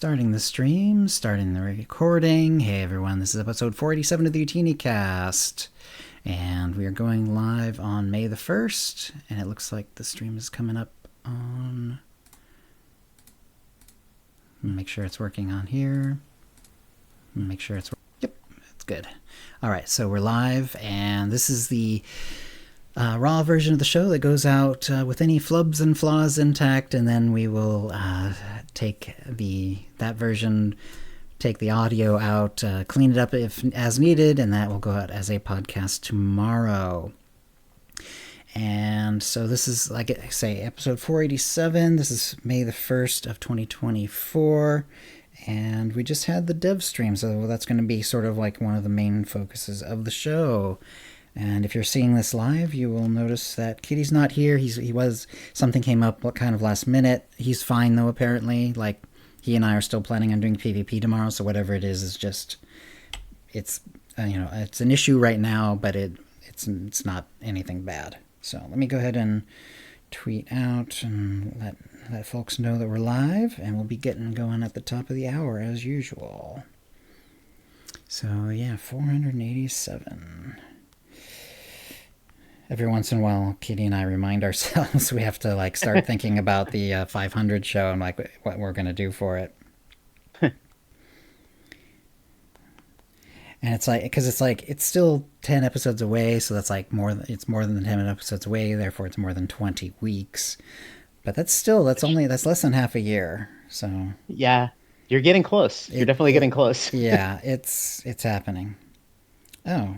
Starting the stream, starting the recording. Hey everyone, this is episode 47 of the OotiniCast. And we are going live on May the 1st. And it looks like the stream is coming up on... Make sure it's working on here. Make sure it's... Yep, it's good. Alright, so we're live, and this is the raw version of the show that goes out with any flubs and flaws intact, and then we will take that version, take the audio out, clean it up if as needed, and that will go out as a podcast tomorrow. And so this is, like I say, episode 487. This is May the 1st of 2024. And we just had the dev stream, so that's going to be sort of like one of the main focuses of the show. And if you're seeing this live, you will notice that Kitty's not here. Something came up kind of last minute. He's fine though, apparently. Like, he and I are still planning on doing PvP tomorrow, so whatever it is just, it's an issue right now, but it's not anything bad. So let me go ahead and tweet out and let folks know that we're live, and we'll be getting going at the top of the hour as usual. So yeah, 487. Every once in a while, Kitty and I remind ourselves we have to start thinking about the 500 show and what we're going to do for it. And it's still 10 episodes away, so that's more than 10 episodes away, therefore it's more than 20 weeks. But that's less than half a year. So yeah, you're getting close. You're definitely getting close. Yeah, it's happening. Oh,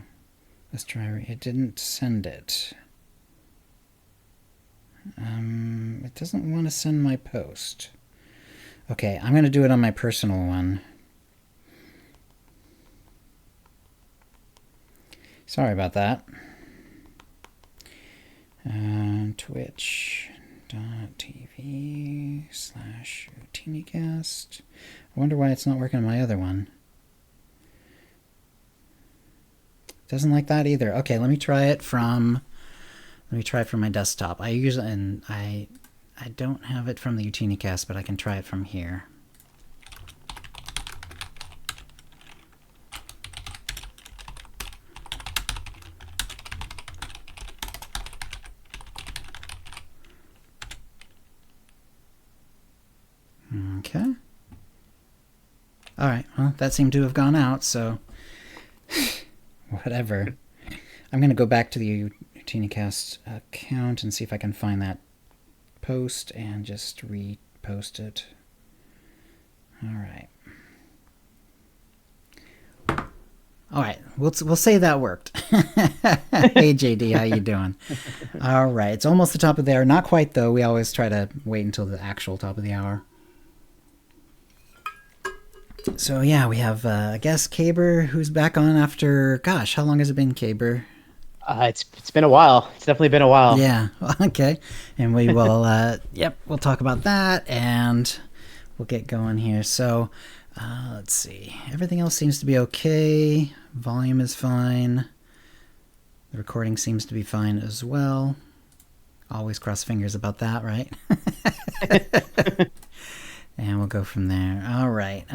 let's try. It didn't send it. It doesn't want to send my post. Okay, I'm going to do it on my personal one. Sorry about that. Twitch.tv/OotiniCast. I wonder why it's not working on my other one. Doesn't like that either. Okay, let me try it from my desktop. I don't have it from the OotiniCast, but I can try it from here. Okay. All right. Well, that seemed to have gone out, so whatever. I'm going to go back to the OotiniCast account and see if I can find that post and just repost it. All right. All right. We'll say that worked. Hey, JD, how you doing? All right. It's almost the top of the hour. Not quite, though. We always try to wait until the actual top of the hour. So yeah, we have I guess Caber, who's back on after, gosh, how long has it been, Caber? It's been a while. It's definitely been a while. Yeah. Okay. And we will we'll talk about that, and we'll get going here. So let's see. Everything else seems to be okay. Volume is fine. The recording seems to be fine as well. Always cross fingers about that, right? And we'll go from there. All right.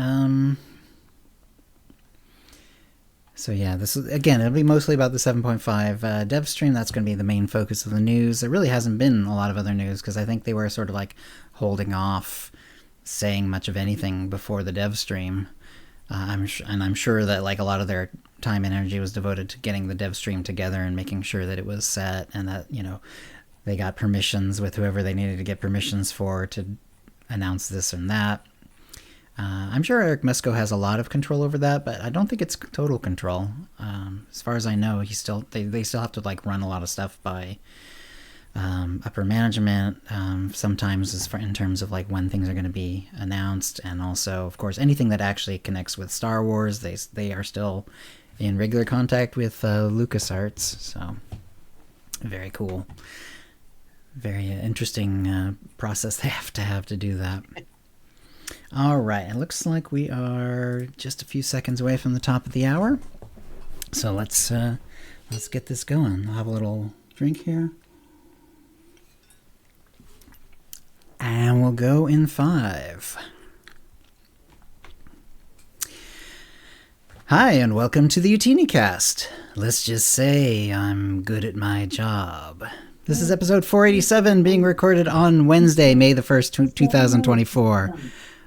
So yeah, this is, again, it'll be mostly about the 7.5 dev stream. That's going to be the main focus of the news. There really hasn't been a lot of other news because I think they were sort of holding off saying much of anything before the dev stream. I'm sure that a lot of their time and energy was devoted to getting the dev stream together and making sure that it was set, and that they got permissions with whoever they needed to get permissions for to announce this and that. I'm sure Eric Musko has a lot of control over that, but I don't think it's total control. As far as I know, they still have to run a lot of stuff by upper management. Sometimes in terms of when things are going to be announced, and also, of course, anything that actually connects with Star Wars. They are still in regular contact with LucasArts, so very cool. Very interesting process they have to do that. All right, it looks like we are just a few seconds away from the top of the hour. So let's get this going. I'll have a little drink here. And we'll go in 5, Hi, and welcome to the OotiniCast. Let's just say I'm good at my job. This is episode 487, being recorded on Wednesday, May the 1st, 2024.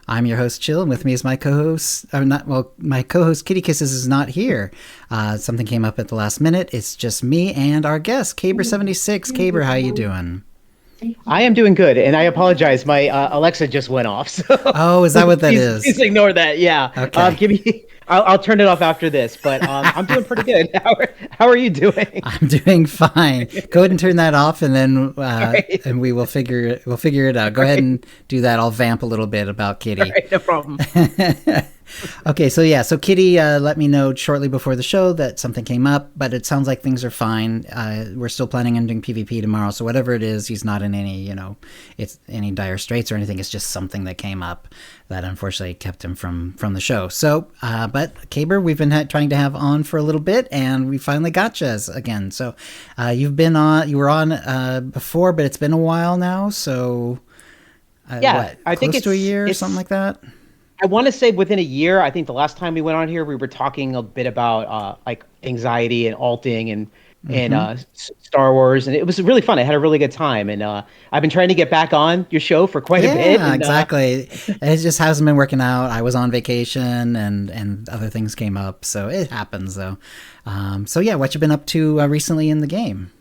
I'm your host, Chill, and with me is my co-host, my co-host, Kitty Kisses, is not here. Something came up at the last minute. It's just me and our guest, Caber76. Caber, how you doing? I am doing good, and I apologize. My Alexa just went off. So oh, is that what that is? Please ignore that. Yeah. Okay. I'll turn it off after this, but I'm doing pretty good. How are you doing? I'm doing fine. Go ahead and turn that off, and then right. And we'll figure it out. Go ahead and do that. I'll vamp a little bit about Kitty. All right, no problem. Okay, so Kitty let me know shortly before the show that something came up, but it sounds like things are fine. We're still planning on doing PvP tomorrow, so whatever it is, he's not in any dire straits or anything. It's just something that came up that unfortunately kept him from the show. So, but Caber, we've been trying to have on for a little bit, and we finally got you again. So, you were on before, but it's been a while now. So, I think close to a year or something like that. I want to say within a year. I think the last time we went on here, we were talking a bit about like anxiety and alting and Star Wars, and it was really fun. I had a really good time, and I've been trying to get back on your show for quite a bit. Yeah, exactly. It just hasn't been working out. I was on vacation, and other things came up, so it happens though. So yeah, what you been up to recently in the game?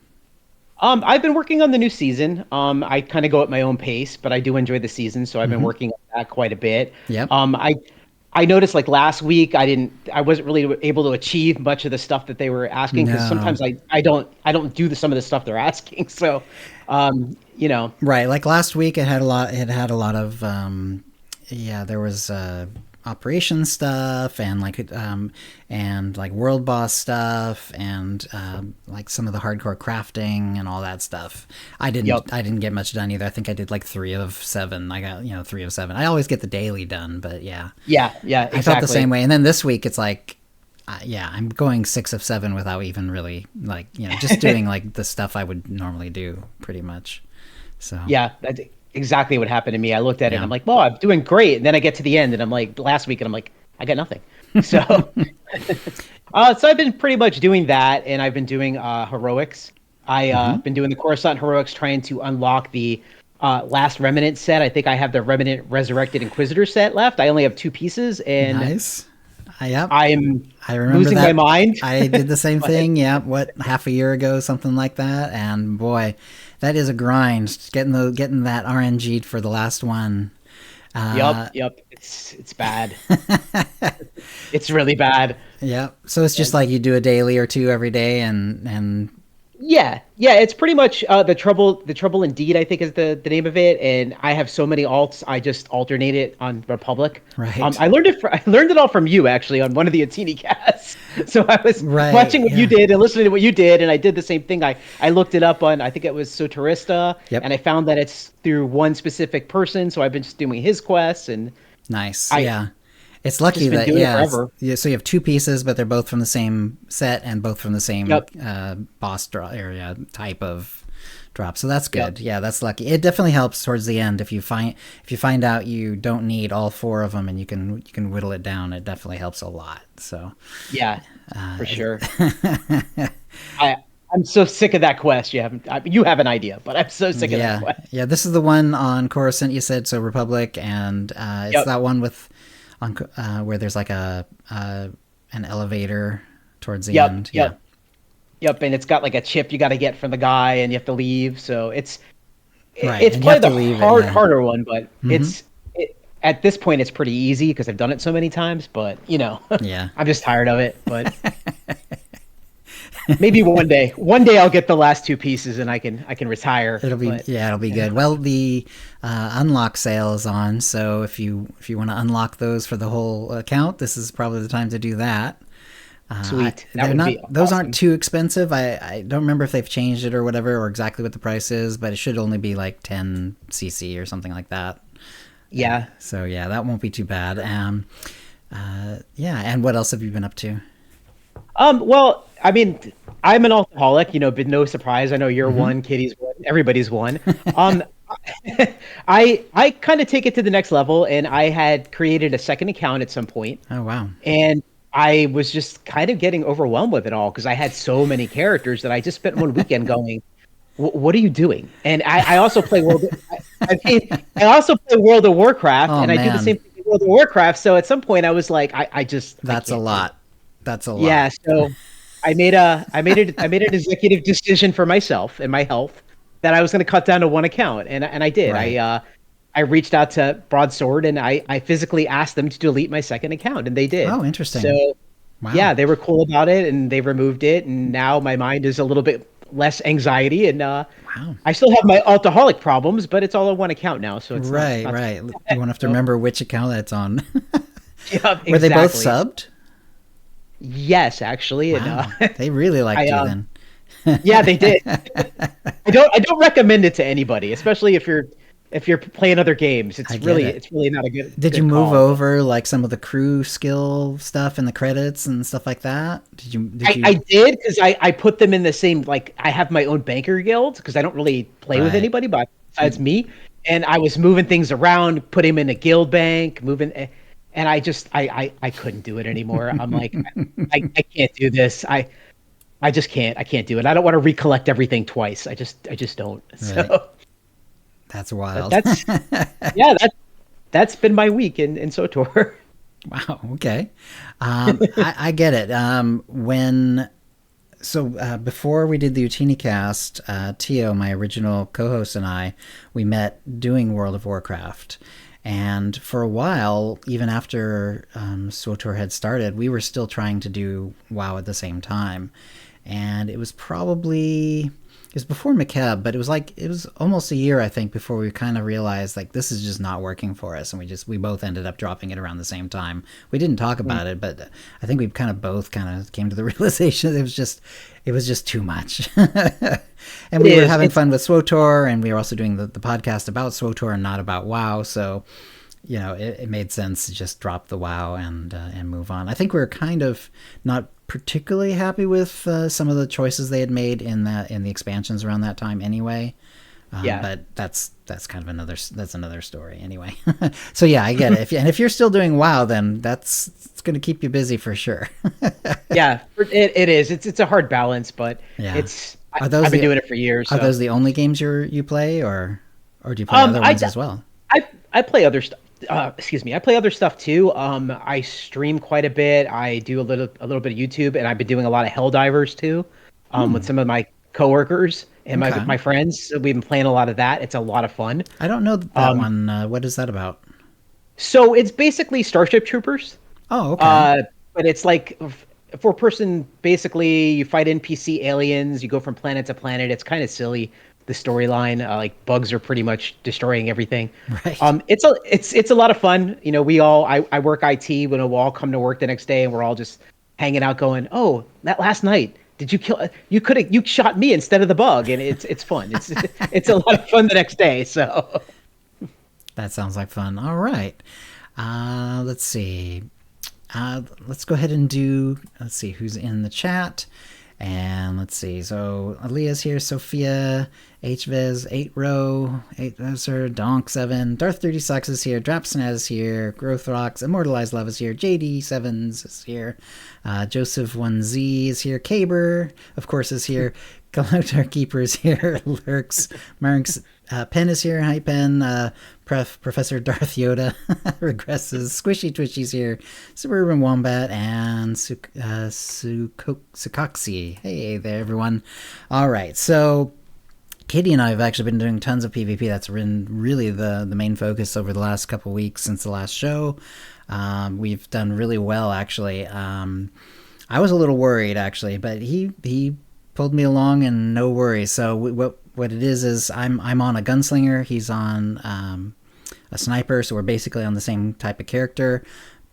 I've been working on the new season. I kind of go at my own pace, but I do enjoy the season, so I've been working on that quite a bit. Yep. I noticed like last week I wasn't really able to achieve much of the stuff that they were asking, because sometimes I don't do some of the stuff they're asking. So, Right. Like last week, it had a lot of there was operation stuff and like world boss stuff and like some of the hardcore crafting and all that stuff. I didn't get much done either. I think I did like 3 of 7. I got 3 of 7. I always get the daily done, but yeah exactly. I felt the same way. And then this week it's like I'm going 6 of 7 without even really just doing like the stuff I would normally do pretty much. So that's exactly what happened to me. I looked at it and I'm like, well, I'm doing great. And then I get to the end and I'm like, last week, and I'm like, I got nothing. So, so I've been pretty much doing that, and I've been doing heroics. I've been doing the Coruscant heroics, trying to unlock the last Remnant set. I think I have the Remnant Resurrected Inquisitor set left. I only have 2 pieces, and nice. I remember losing my mind. I did the same thing. Yeah, half a year ago, something like that. And boy, that is a grind. Getting that RNG'd for the last one. Yep. It's bad. It's really bad. Yep. So it's just like you do a daily or 2 every day, and yeah. It's pretty much the trouble indeed, I think, is the name of it. And I have so many alts, I just alternate it on Republic. Right. I learned it all from you, actually, on one of the OotiniCasts. So I was watching what you did and listening to what you did, and I did the same thing. I looked it up on, I think it was Soterista, and I found that it's through one specific person. So I've been just doing his quests, and nice. It's lucky that so you have 2 pieces, but they're both from the same set and both from the same boss draw area type of drop. So that's good. Yeah, that's lucky. It definitely helps towards the end if you find out you don't need all 4 of them and you can whittle it down. It definitely helps a lot. So for sure. I'm so sick of that quest. You have an idea, but I'm so sick of that quest. Yeah, this is the one on Coruscant, you said, so Republic, and it's that one with where there's like an elevator towards the end. Yep, and it's got like a chip you got to get from the guy, and you have to leave. So it's probably the harder one, but at this point it's pretty easy because I've done it so many times. But I'm just tired of it. But maybe one day I'll get the last 2 pieces and I can retire. It'll be good. Well, the unlock sale is on, so if you want to unlock those for the whole account, this is probably the time to do that. Sweet. Those aren't too expensive. I don't remember if they've changed it or whatever, or exactly what the price is, but it should only be like 10 CC or something like that. Yeah. So that won't be too bad. And what else have you been up to? Well, I mean, I'm an alcoholic, been no surprise. I know you're one, Kitty's one, everybody's one. I kind of take it to the next level, and I had created a second account at some point. Oh, wow. And I was just kind of getting overwhelmed with it all because I had so many characters that I just spent one weekend going, what are you doing? And I also play I mean, I also play World of Warcraft, Oh and I do the man, same thing in World of Warcraft. So at some point, I was like, I that's a can't do it. lot. That's a Yeah. lot. So I made an executive decision for myself and my health that I was going to cut down to one account, and I did. Right. I reached out to Broadsword, and I physically asked them to delete my second account, and they did. Oh, interesting. So Wow. yeah, they were cool about it, and they removed it, and now my mind is a little bit less anxiety, and Wow. I still have my alcoholic problems, but it's all on one account now, so it's Right, not right. You won't have to so, remember which account that's on. yeah, Were they both exactly. subbed? Yes, actually, and Wow. They really I liked you then. yeah, they did. I don't recommend it to anybody, especially if you're playing other games. I get it. It's really not a good Did you good move call. But over like some of the crew skill stuff in the credits and stuff like that? I did because I put them in the same, like, I have my own banker guild because I don't really play with Right. anybody but besides me, and I was moving things around, put him in a guild bank, and I couldn't do it anymore. I'm like, I can't do this. I just can't. I can't do it. I don't want to recollect everything twice. I just don't. Right. So That's wild. that's yeah, that's been my week in SOTOR. Wow. Okay. I get it. Before we did the OotiniCast, Tio, my original co-host, and we met doing World of Warcraft. And for a while, even after SWTOR had started, we were still trying to do WoW at the same time. And it was before McKeb, but it was almost a year, I think, before we kind of realized like this is just not working for us, and we both ended up dropping it around the same time. We didn't talk about it, but I think we kind of both kind of came to the realization that it was just too much. And we were having fun with SWTOR, and we were also doing the podcast about SWTOR and not about WoW, so it made sense to just drop the WoW and move on. I think we were kind of not particularly happy with some of the choices they had made in the expansions around that time anyway. Yeah. But that's kind of another story anyway. So yeah, I get it. If you're still doing WoW, then it's going to keep you busy for sure. Yeah, it is. It's a hard balance, but Yeah. I've been doing it for years. Are So. those the only games you play, or do you play other ones as well? I play other stuff. Excuse me. I play other stuff too. I stream quite a bit. I do a little bit of YouTube, and I've been doing a lot of Helldivers too, with some of my coworkers and Okay. my friends. So we've been playing a lot of that. It's a lot of fun. I don't know that one. What is that about? So it's basically Starship Troopers. Oh, okay. But it's like four person. Basically, you fight NPC aliens. You go from planet to planet. It's kind of silly. The storyline, like bugs are pretty much destroying everything. Right. It's a lot of fun. I work IT. When we'll all come to work the next day, and we're all just hanging out, going, "Oh, that last night, did you kill? You shot me instead of the bug," and it's fun. It's a lot of fun the next day. So That sounds like fun. All right. Let's see. Let's go ahead and let's see who's in the chat. And let's see. So Aaliyah's here, Sophia, HViz, 8 Row, 8 Sir, Donk7, Darth 30 Sucks is here, Drapsnet is here, Growth Rocks, Immortalized Love is here, JD Sevens is here, Joseph 1Z is here, Caber, of course, is here, Galactar Keeper is here, Lurks, Marks, Pen is here, hi Pen, Professor Darth Yoda regresses, Squishy Twitchy's here, Suburban Wombat, and Sukoxi. Hey there, everyone. All right, so Katie and I have actually been doing tons of PvP. That's been really the main focus over the last couple weeks since the last show. We've done really well, actually. I was a little worried, actually, but he pulled me along, and no worries. So what it is I'm on a gunslinger. He's on a sniper, so we're basically on the same type of character.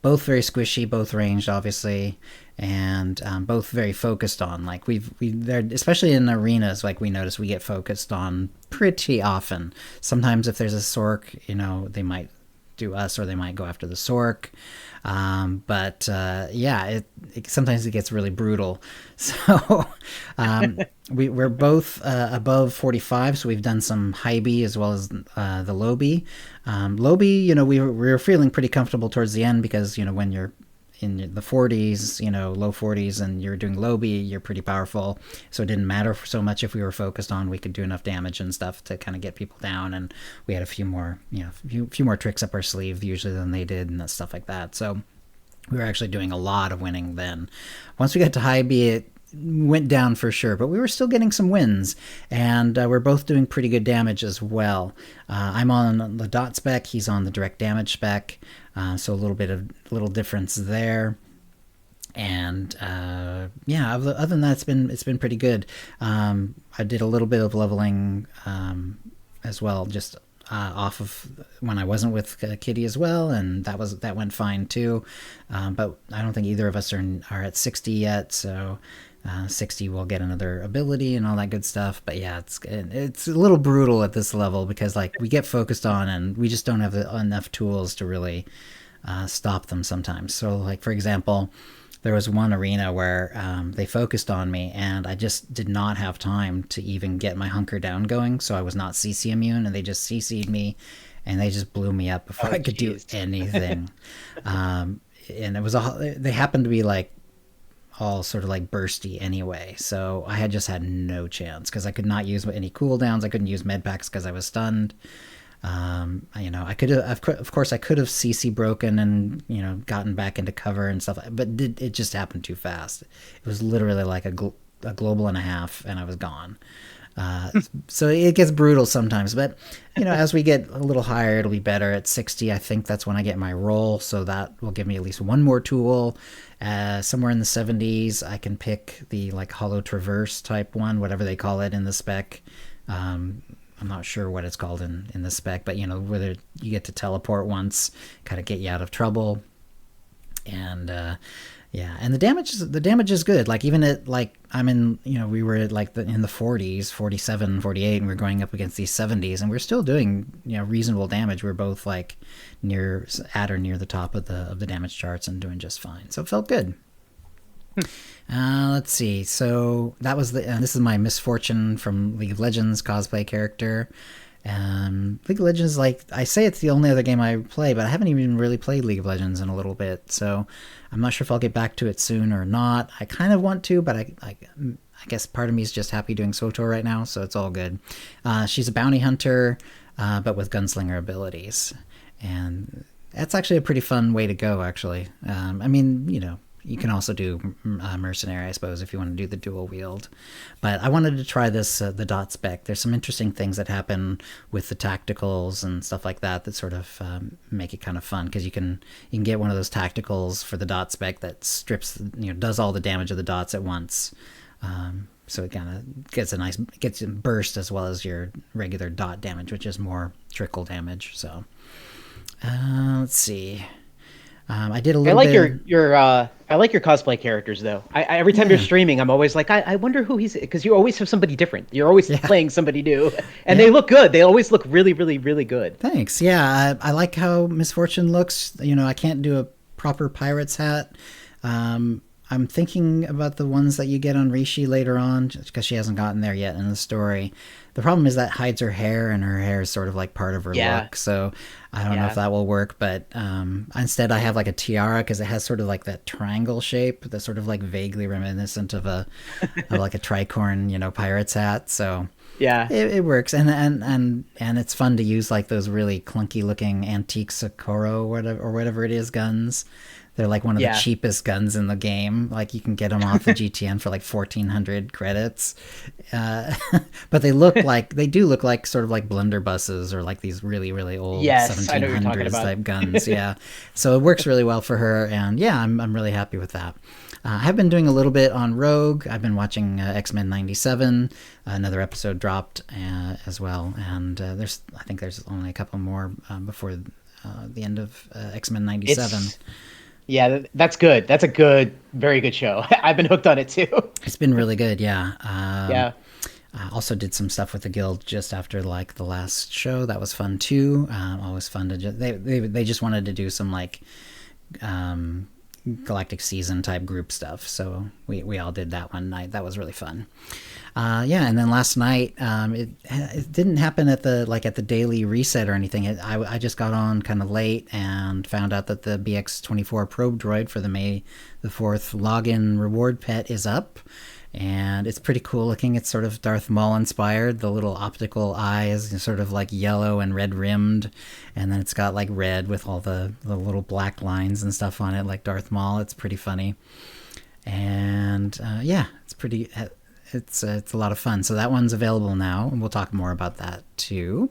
Both very squishy, both ranged, obviously, and both very focused on. Like they're especially in arenas. Like we notice we get focused on pretty often. Sometimes if there's a Sork, they might do us, or they might go after the Sork. But sometimes it gets really brutal. So we're both above 45, so we've done some high B as well as the low B. Low B, we were feeling pretty comfortable towards the end because when you're in the 40s, low 40s, and you're doing low B, you're pretty powerful. So it didn't matter so much if we were focused on. We could do enough damage and stuff to kind of get people down. And we had a few more, few more tricks up our sleeve usually than they did and stuff like that. So we were actually doing a lot of winning then. Once we got to high B, it went down for sure, but we were still getting some wins, and we're both doing pretty good damage as well. I'm on the dot spec, he's on the direct damage spec, so a little difference there. And other than that, it's been pretty good. I did a little bit of leveling as well, just off of when I wasn't with Kitty as well, and that went fine too. But I don't think either of us are at 60 yet, so 60 will get another ability and all that good stuff. But yeah, it's a little brutal at this level because like we get focused on and we just don't have enough tools to really stop them sometimes. So like, for example, there was one arena where they focused on me and I just did not have time to even get my hunker down going, so I was not CC immune, and they just CC'd me and they just blew me up before I could do anything. And it was they happened to be like all sort of like bursty anyway, so I had no chance because I could not use any cooldowns. I couldn't use med packs because I was stunned. I could have, of course I could have CC broken and gotten back into cover and stuff, but it just happened too fast. It was literally like a global and a half and I was gone. So it gets brutal sometimes, but as we get a little higher, it'll be better. At 60, I think that's when I get my roll, so that will give me at least one more tool. Somewhere in the 70s, I can pick the like hollow traverse type one, whatever they call it in the spec. I'm not sure what it's called in the spec, but whether you get to teleport once, kind of get you out of trouble. And and the damage is good. Like even at like I'm in, we were at like in the 40s, 47, 48, and we're going up against these 70s, and we're still doing reasonable damage. We're both like at or near the top of the damage charts and doing just fine. So it felt good. Let's see. So that was this is my misfortune from League of Legends cosplay character. League of Legends, like I say, it's the only other game I play, but I haven't even really played League of Legends in a little bit, so I'm not sure if I'll get back to it soon or not. I kind of want to, but I guess part of me is just happy doing SWTOR right now, so it's all good. She's a bounty hunter, but with gunslinger abilities, and that's actually a pretty fun way to go, actually. You can also do mercenary, I suppose, if you want to do the dual wield. But I wanted to try this, the dot spec. There's some interesting things that happen with the tacticals and stuff like that sort of make it kind of fun, because you can get one of those tacticals for the dot spec that strips, does all the damage of the dots at once. So it kind of gets a burst as well as your regular dot damage, which is more trickle damage. So let's see. I did a little. I like your I like your cosplay characters though. I every time you're streaming, I'm always like, I wonder who he's, because you always have somebody different. You're always playing somebody new, and they look good. They always look really, really, really good. Thanks. Yeah, I like how Misfortune looks. I can't do a proper pirate's hat. I'm thinking about the ones that you get on Rishi later on, just because she hasn't gotten there yet in the story. The problem is that hides her hair, and her hair is sort of like part of her look, so I don't know if that will work, but instead I have like a tiara, because it has sort of like that triangle shape that's sort of like vaguely reminiscent of like a tricorn, pirate's hat, so it works, and it's fun to use like those really clunky looking antique Socorro or whatever it is guns. They're like one of the cheapest guns in the game. Like you can get them off the GTN for like 1,400 credits. But they do look like sort of like blunderbusses, or like these really, really old 1700s type guns. Yeah. So it works really well for her. And I'm really happy with that. I've been doing a little bit on Rogue. I've been watching X-Men 97. Another episode dropped as well. And I think there's only a couple more before the end of X-Men 97. Yeah, that's good. That's a very good show. I've been hooked on it too. It's been really good, yeah. I also did some stuff with the guild just after like the last show. That was fun too. Always fun to they just wanted to do some like galactic season type group stuff, so we all did that one night. That was really fun. Yeah, and then last night, it didn't happen at the daily reset or anything. I just got on kind of late and found out that the BX-24 probe droid for the May the 4th login reward pet is up. And it's pretty cool looking. It's sort of Darth Maul inspired. The little optical eyes, sort of like yellow and red rimmed, and then it's got like red with all the little black lines and stuff on it, like Darth Maul. It's pretty funny, and yeah, it's pretty. It's a lot of fun. So that one's available now, and we'll talk more about that too.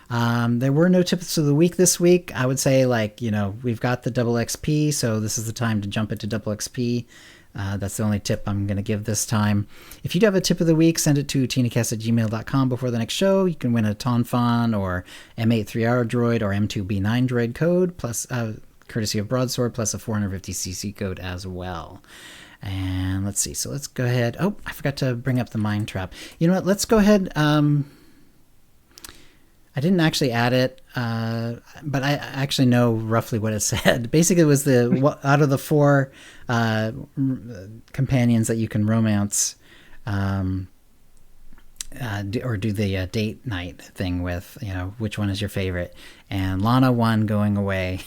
There were no tips of the week this week. I would say, we've got the double XP, so this is the time to jump into double XP. That's the only tip I'm going to give this time. If you do have a tip of the week, send it to OotiniCast@gmail.com before the next show. You can win a Tonfon or M83R droid or M2B9 droid code, plus courtesy of Broadsword, plus a 450cc code as well. And let's see. So let's go ahead. Oh, I forgot to bring up the Mind Trap. You know what? Let's go ahead. I didn't actually add it, but I actually know roughly what it said. Basically, it was out of the 4 companions that you can romance, or do the date night thing with, which one is your favorite. And Lana won going away.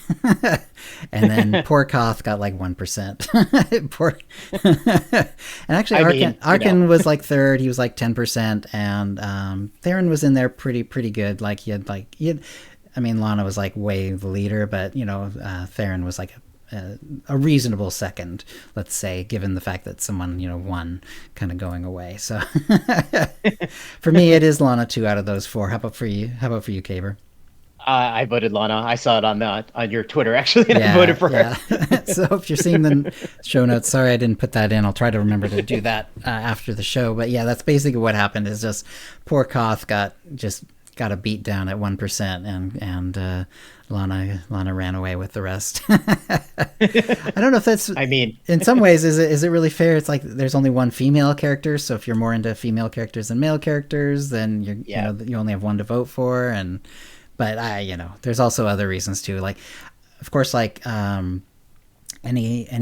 And then poor Koth got like 1%. Poor. And actually, Arkin was like 3rd. He was like 10%. And Theron was in there pretty good. Like he had Lana was like way the leader, but Theron was like a reasonable 2nd, let's say, given the fact that someone won kind of going away. So for me, it is Lana 2 out of those 4. How about for you, Caber? I voted Lana. I saw it on your Twitter, actually, and I voted for her. So if you're seeing the show notes, sorry I didn't put that in. I'll try to remember to do that after the show. But yeah, that's basically what happened. Is just poor Koth got a beat down at 1%, and Lana ran away with the rest. I don't know if that's. In some ways, is it really fair? It's like there's only one female character, so if you're more into female characters than male characters, then you only have one to vote for. But there's also other reasons too. Like, of course, like any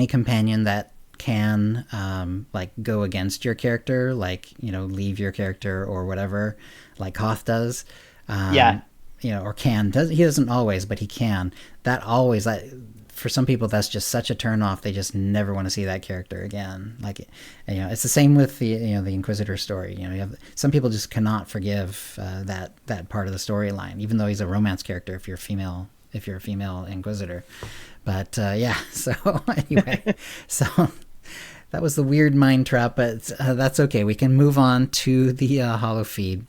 companion that can go against your character, leave your character or whatever, like Koth does. Or can. He doesn't always, but he can. For some people, that's just such a turn off. They just never want to see that character again. It's the same with the Inquisitor story. You have some people just cannot forgive that part of the storyline, even though he's a romance character. If you're a female Inquisitor, but So anyway, so that was the weird Mind Trap, but that's okay. We can move on to the holo feed.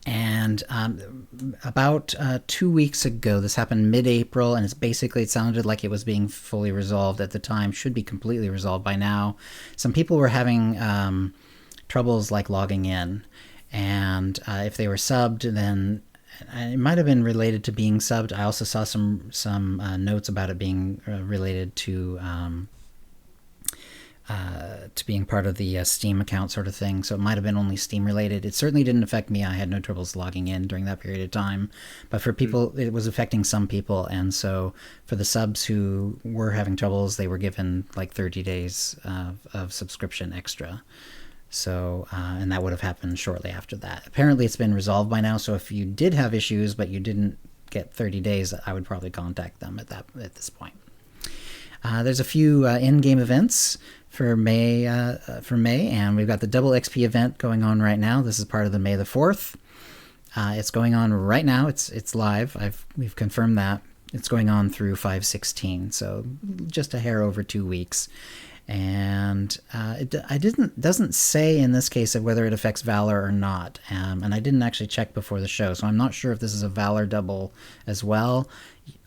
And about 2 weeks ago, this happened mid-April, and it sounded like it was being fully resolved at the time. Should be completely resolved by now. Some people were having troubles logging in, and if they were subbed, then it might have been related to being subbed. I also saw some notes about it being related to being part of the Steam account sort of thing. So it might have been only Steam related. It certainly didn't affect me. I had no troubles logging in during that period of time. But for people, it was affecting some people. And so for the subs who were having troubles, they were given 30 days of subscription extra. So, and that would have happened shortly after that. Apparently it's been resolved by now. So if you did have issues, but you didn't get 30 days, I would probably contact them at this point. There's a few in-game events for May, and we've got the double XP event going on right now. This is part of the May the 4th. It's going on right now. It's live. We've confirmed that. It's going on through 5/16, so just a hair over 2 weeks. And it doesn't say in this case of whether it affects Valor or not. And I didn't actually check before the show, so I'm not sure if this is a Valor double as well.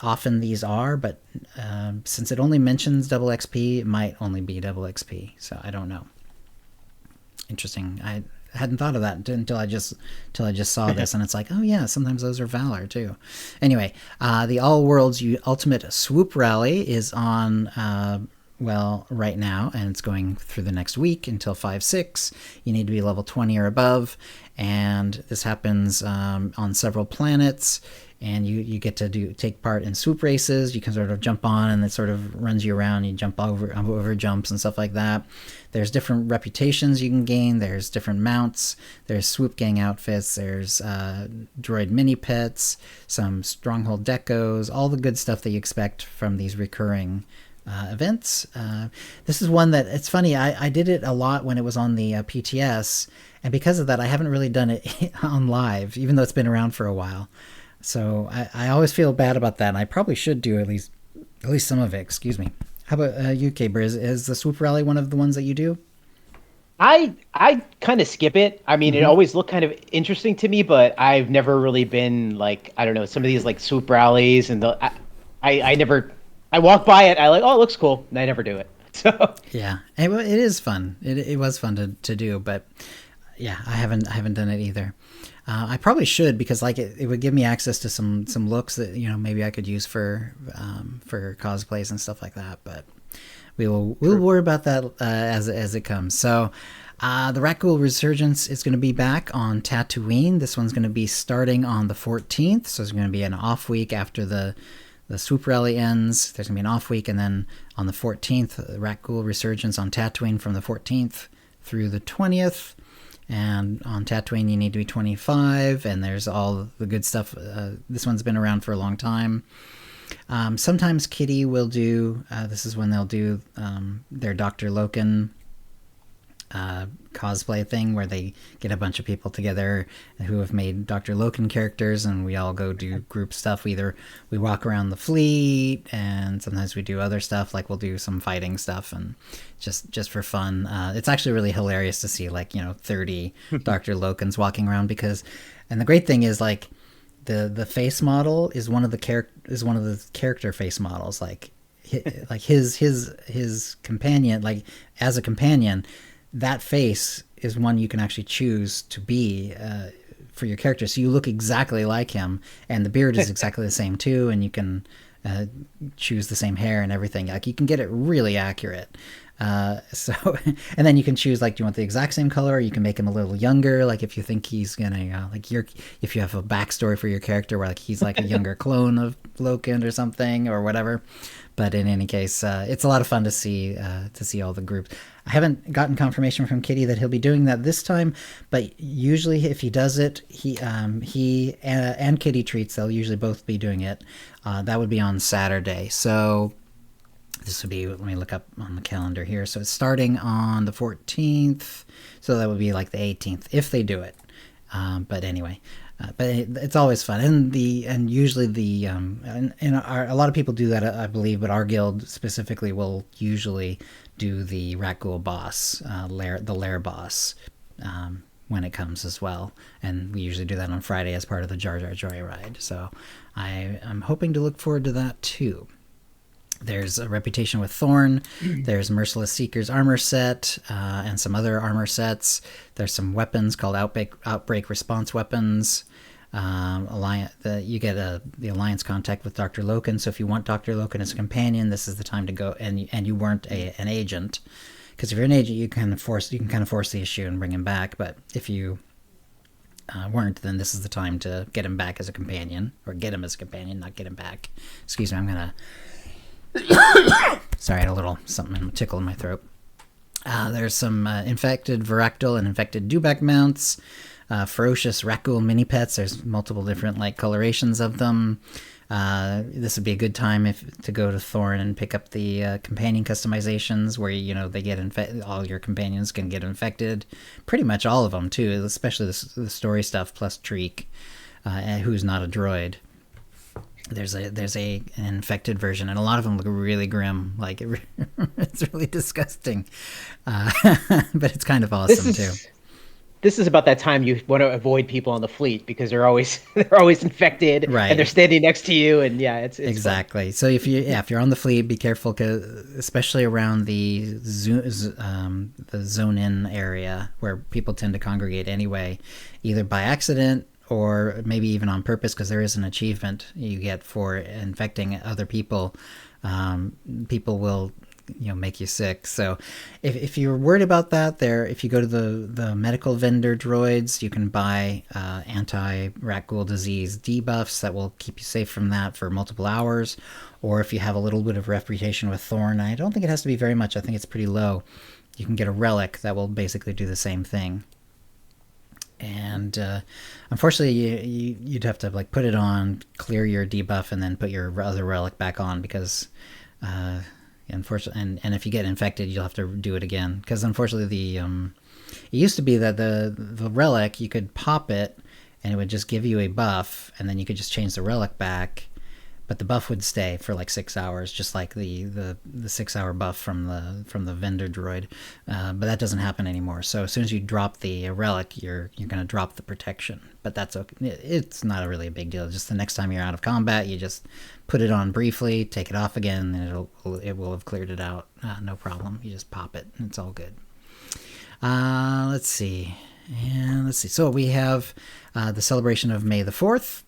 Often these are, but since it only mentions double XP, it might only be double XP. So I don't know. Interesting. I hadn't thought of that until I just saw this, and it's like, oh yeah, sometimes those are Valor too. Anyway, the All Worlds Ultimate Swoop Rally is on right now, and it's going through the next week until 5/6. You need to be level 20 or above, and this happens on several planets. and you get to take part in swoop races. You can sort of jump on, and it sort of runs you around. You jump over jumps and stuff like that. There's different reputations you can gain. There's different mounts. There's swoop gang outfits. There's droid mini pets, some stronghold decos, all the good stuff that you expect from these recurring events. This is one that, it's funny, I did it a lot when it was on the PTS, and because of that I haven't really done it on live, even though it's been around for a while. So I always feel bad about that, and I probably should do at least some of it. Excuse me. How about you, Caber? Is the swoop rally one of the ones that you do? I kind of skip it. I mean, it always looked kind of interesting to me, but I've never really been like, I don't know, some of these like swoop rallies, and I never, I walk by it, I like, oh, it looks cool, and I never do it. So yeah, it is fun. It was fun to do, but yeah, I haven't done it either. I probably should, because like it would give me access to some looks that, you know, maybe I could use for cosplays and stuff like that. But we'll worry about that as it comes. So the Rakghoul Resurgence is going to be back on Tatooine. This one's going to be starting on the 14th, so it's going to be an off week after the swoop rally ends. There's going to be an off week, and then on the 14th, Rakghoul Resurgence on Tatooine from the 14th through the 20th. And on Tatooine, you need to be 25, and there's all the good stuff. This one's been around for a long time. Sometimes Kitty will do, this is when they'll do their Dr. Loken cosplay thing, where they get a bunch of people together who have made Dr. Loken characters, and we all go do group stuff. Either we walk around the fleet, and sometimes we do other stuff, like we'll do some fighting stuff, and just for fun. It's actually really hilarious to see, like, you know, 30 Dr. Lokens walking around, and the great thing is, like, the face model is one of the character face models, like his companion, like as a companion. That face is one you can actually choose to be for your character, so you look exactly like him, and the beard is exactly the same too, and you can choose the same hair and everything. Like, you can get it really accurate. So, and then you can choose, like, do you want the exact same color, or you can make him a little younger, like if you think he's gonna if you have a backstory for your character where, like, he's like a younger clone of Loken or something or whatever. But in any case, it's a lot of fun to see all the groups. I haven't gotten confirmation from Kitty that he'll be doing that this time, but usually if he does it, he and Kitty Treats, they'll usually both be doing it. That would be on Saturday. So this would be, let me look up on the calendar here. So it's starting on the 14th. So that would be like the 18th if they do it. But anyway. But it's always fun, and usually a lot of people do that, I believe, but our guild specifically will usually do the Rakghoul boss, the lair boss, when it comes as well, and we usually do that on Friday as part of the Jar Jar Joyride. So I'm hoping to look forward to that too. There's a Reputation with Thorn. There's Merciless Seeker's armor set, and some other armor sets. There's some weapons called Outbreak Response weapons. You get the Alliance contact with Dr. Loken. So if you want Dr. Loken as a companion, this is the time to go. And you weren't an agent, because if you're an agent, you can kind of force the issue and bring him back. But if you weren't, then this is the time to get him back as a companion, or get him as a companion, not get him back. Excuse me, I'm gonna. Sorry, I had a little something tickle in my throat. There's some infected Varactyl and infected Dewback mounts, ferocious Rakghoul mini pets. There's multiple different colorations of them. This would be a good time to go to Thorn and pick up the companion customizations, where they get infected. All your companions can get infected, pretty much all of them too, especially the story stuff plus Treek, who's not a droid. There's an infected version, and a lot of them look really grim. Like it's really disgusting, but it's kind of awesome too. This is about that time you want to avoid people on the fleet, because they're always infected, right? And they're standing next to you, and it's exactly. Fun. So if you're on the fleet, be careful, especially around the zone in area where people tend to congregate anyway, either by accident or maybe even on purpose, because there is an achievement you get for infecting other people. People will make you sick. So if you're worried about that, if you go to the medical vendor droids, you can buy anti-rat ghoul disease debuffs that will keep you safe from that for multiple hours. Or if you have a little bit of reputation with Thorn, I don't think it has to be very much. I think it's pretty low. You can get a relic that will basically do the same thing. And unfortunately, you'd have to like put it on, clear your debuff, and then put your other relic back on because, unfortunately, and if you get infected, you'll have to do it again because unfortunately, it used to be that the relic you could pop it and it would just give you a buff, and then you could just change the relic back. But the buff would stay for like 6 hours, just like the 6 hour buff from the vendor droid. But that doesn't happen anymore. So as soon as you drop the relic, you're going to drop the protection. But that's okay. It's not really a big deal. Just the next time you're out of combat, you just put it on briefly, take it off again, and it will have cleared it out. No problem. You just pop it, and it's all good. Let's see. So we have the celebration of May the 4th.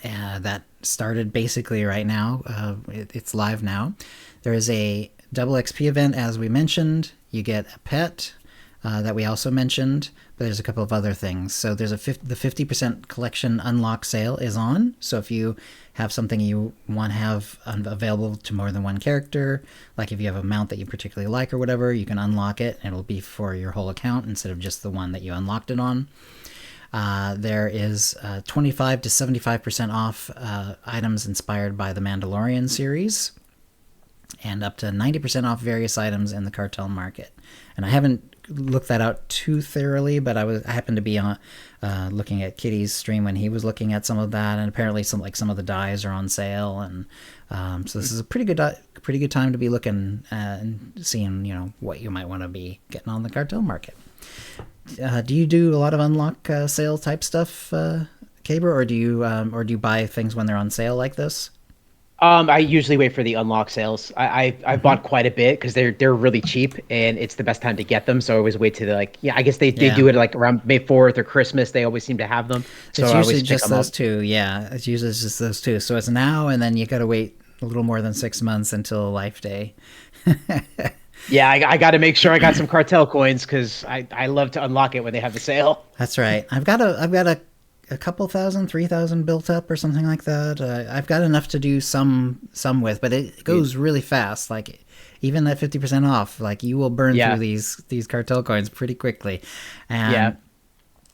That started basically right now. It's live now. There is a double XP event, as we mentioned. You get a pet that we also mentioned, but there's a couple of other things. So there's the 50% collection unlock sale is on. So if you have something you want to have available to more than one character, like if you have a mount that you particularly like or whatever, you can unlock it, and it'll be for your whole account instead of just the one that you unlocked it on. There is 25 to 75% off items inspired by the Mandalorian series, and up to 90% off various items in the cartel market. And I haven't looked that out too thoroughly, but I happened to be on looking at Kitty's stream when he was looking at some of that, and apparently some of the dyes are on sale, and so this is a pretty good time to be looking and seeing what you might want to be getting on the cartel market. Do you do a lot of unlock sale type stuff, Caber, or do you buy things when they're on sale like this? I usually wait for the unlock sales. I've bought quite a bit because they're really cheap and it's the best time to get them. So I always wait to I guess they do it like around May 4th or Christmas. They always seem to have them. So it's I usually always just those two. Yeah, it's usually just those two. So it's now, and then you got to wait a little more than 6 months until Life Day. Yeah, I got to make sure I got some cartel coins because I love to unlock it when they have the sale. That's right. I've got a couple thousand, 3,000 built up or something like that. I've got enough to do some with, but it goes really fast. Like even at 50% off, like you will burn through these cartel coins pretty quickly. And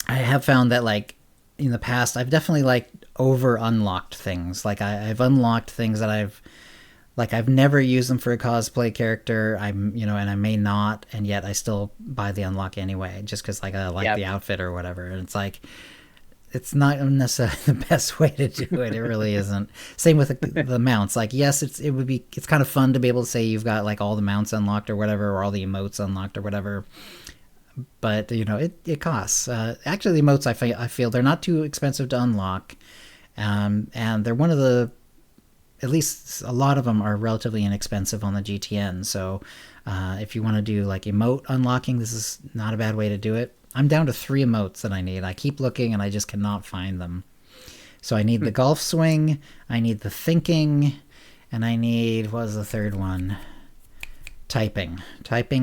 I have found that like in the past, I've definitely like over unlocked things. Like I've unlocked things that I've never used them for a cosplay character. And I may not, and yet I still buy the unlock anyway, just because like I like the outfit or whatever. And it's like, it's not necessarily the best way to do it. It really isn't. Same with the mounts. Like, yes, it's kind of fun to be able to say you've got like all the mounts unlocked or whatever, or all the emotes unlocked or whatever. But it costs. Actually, the emotes I feel they're not too expensive to unlock, and they're one of the. At least a lot of them are relatively inexpensive on the GTN. So if you want to do like emote unlocking, this is not a bad way to do it. I'm down to 3 emotes that I need. I keep looking and I just cannot find them. So I need the golf swing, I need the thinking, and I need, what was the third one? Typing,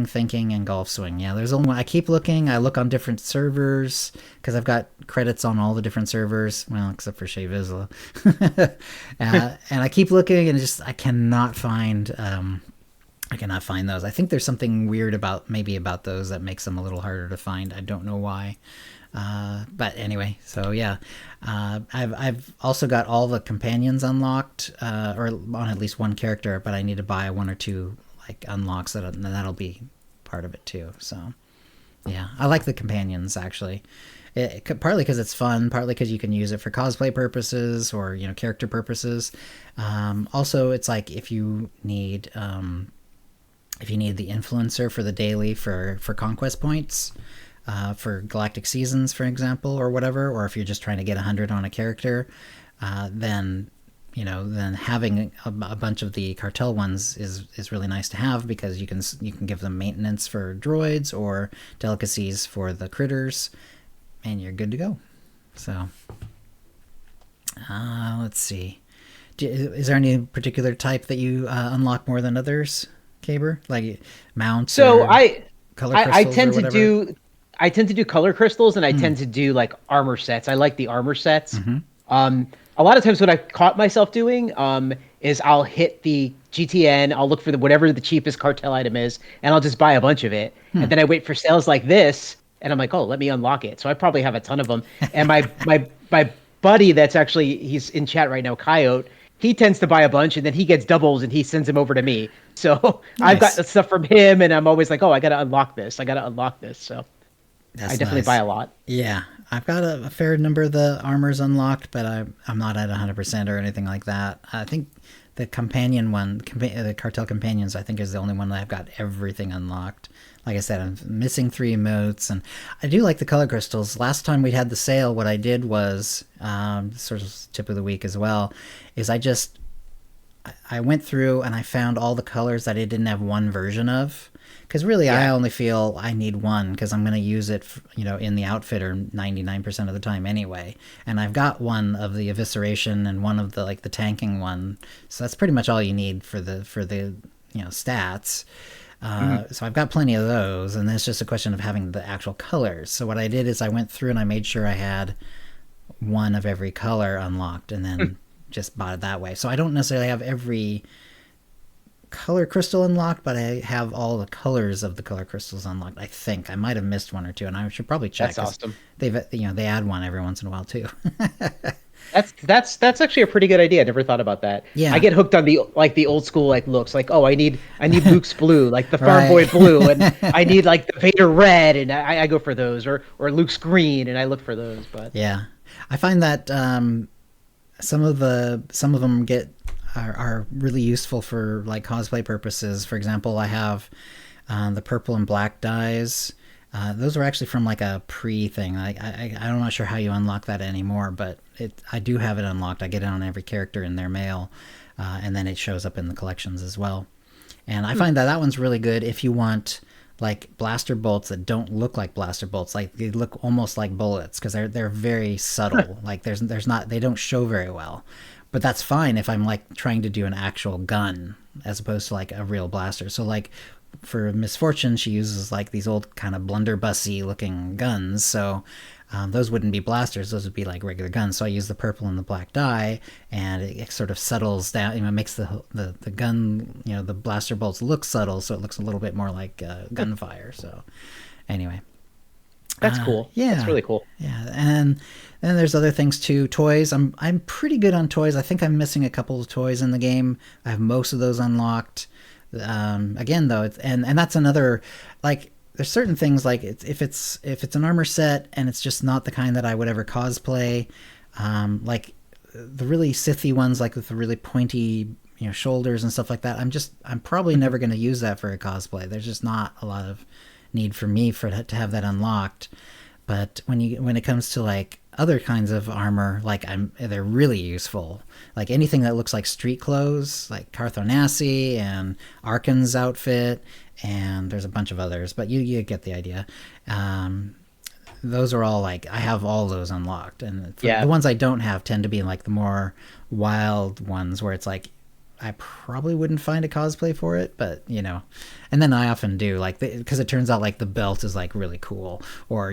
thinking, and golf swing. Yeah, there's only one. I keep looking. I look on different servers because I've got credits on all the different servers. Well, except for Shea Vizsla. And I keep looking, and I cannot find. I cannot find those. I think there's something weird about those that makes them a little harder to find. I don't know why. But anyway, so yeah, I've also got all the companions unlocked, or on at least one character. But I need to buy 1 or 2. Like unlocks that'll be part of it too. So yeah, I like the companions actually. Partly because it's fun, partly because you can use it for cosplay purposes or character purposes. Also, it's like if you need the influencer for the daily for conquest points, for galactic seasons, for example, or whatever, or if you're just trying to get 100 on a character, then having a bunch of the cartel ones is really nice to have because you can give them maintenance for droids or delicacies for the critters, and you're good to go. So, let's see. Is there any particular type that you unlock more than others? Caber? Like mounts So or color I crystals or tend to whatever? do I tend to do color crystals, and I Hmm. tend to do like armor sets. I like the armor sets. A lot of times what I've caught myself doing is I'll hit the GTN, I'll look for whatever the cheapest cartel item is, and I'll just buy a bunch of it. Hmm. And then I wait for sales like this, and I'm like, oh, let me unlock it. So I probably have a ton of them. And my buddy that's actually he's in chat right now, Coyote. He tends to buy a bunch, and then he gets doubles, and he sends them over to me. So I've got Nice. the stuff from him, and I'm always like, oh, I gotta unlock this. I gotta unlock this. So I That's definitely buy nice. a lot. Yeah, I've got a fair number of the armors unlocked, but I'm not at 100% or anything like that. I think the companion one, the cartel companions, I think is the only one that I've got everything unlocked. Like I said, I'm missing 3 emotes, and I do like the color crystals. Last time we had the sale, what I did was, sort of tip of the week as well, is I went through and I found all the colors that I didn't have one version of. Because really, I Yeah. only feel I need one because I'm going to use it, in the outfitter 99% of the time anyway. And I've got one of the evisceration and one of the the tanking one, so that's pretty much all you need for the stats. Mhm. So I've got plenty of those, and then it's just a question of having the actual colors. So what I did is I went through and I made sure I had one of every color unlocked, and then just bought it that way. So I don't necessarily have every color crystal unlocked, but I have all the colors of the color crystals unlocked. I think I might have missed one or two, and I should probably check That's because awesome. they add one every once in a while too. That's actually a pretty good idea. I never thought about that. I Yeah, get hooked on the old school looks. Like, oh, I need Luke's blue, like the farm right. boy blue, and I need like the Vader red, and I go for those, or Luke's green, and I look for those. But Yeah, I find that some of them are really useful for like cosplay purposes. For example, I have the purple and black dyes. Those are actually from like a pre thing. I'm not sure how you unlock that anymore, but I do have it unlocked. I get it on every character in their mail, and then it shows up in the collections as well. And I find that one's really good if you want like blaster bolts that don't look like blaster bolts, like they look almost like bullets because they're very subtle. Like there's not they don't show very well, but that's fine if I'm like trying to do an actual gun as opposed to like a real blaster. So like for Misfortune, she uses like these old kind of blunderbussy looking guns. So those wouldn't be blasters; those would be like regular guns. So I use the purple and the black dye, and it sort of settles down. Makes the gun, the blaster bolts look subtle, so it looks a little bit more like gunfire. So anyway, that's cool. That's yeah, really cool. yeah, and then there's other things too. Toys. I'm pretty good on toys. I think I'm missing a couple of toys in the game. I have most of those unlocked. Again, though, and that's another like. There's certain things like if it's an armor set and it's just not the kind that I would ever cosplay, like the really Sithy ones, like with the really pointy shoulders and stuff like that. I'm probably never going to use that for a cosplay. There's just not a lot of need for me to have that unlocked. But when it comes to like other kinds of armor, like they're really useful. Like anything that looks like street clothes, like Carthonasi and Arkan's outfit, and there's a bunch of others, but you get the idea. Those are all like I have all those unlocked, and the Yeah. ones I don't have tend to be like the more wild ones where it's like I probably wouldn't find a cosplay for it, but and then I often do like because it turns out like the belt is like really cool, or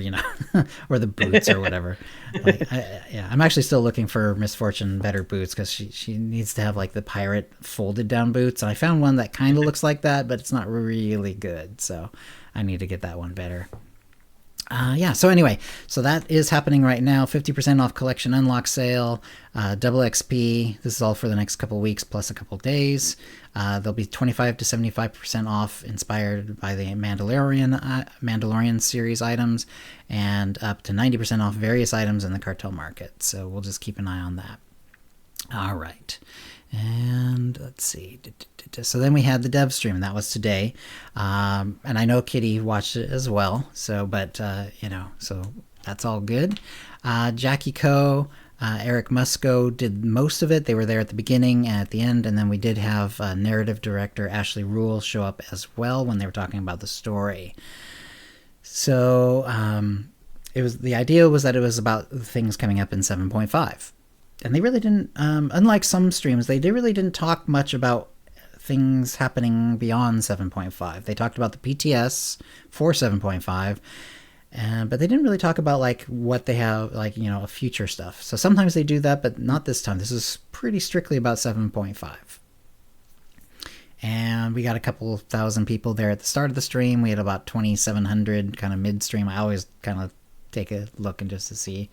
or the boots or whatever. Like I'm actually still looking for Misfortune better boots because she needs to have like the pirate folded down boots, and I found one that kind of looks like that, but it's not really good, so I need to get that one better. Yeah, so anyway, so that is happening right now. 50% off collection unlock sale, double XP. This is all for the next couple of weeks plus a couple of days. There'll be 25 to 75% off inspired by the Mandalorian series items, and up to 90% off various items in the cartel market. So we'll just keep an eye on that. All right. And let's see. So then we had the dev stream, and that was today. And I know Kitty watched it as well. So, but, so that's all good. Jackie Coe, Eric Musco did most of it. They were there at the beginning and at the end. And then we did have narrative director Ashley Rule show up as well when they were talking about the story. So the idea was that it was about things coming up in 7.5. And they really didn't, unlike some streams, they really didn't talk much about things happening beyond 7.5. They talked about the PTS for 7.5, but they didn't really talk about like what they have, like, you know, future stuff. So sometimes they do that, but not this time. This is pretty strictly about 7.5. And we got a couple thousand people there at the start of the stream. We had about 2,700 kind of midstream. I always kind of take a look and just to see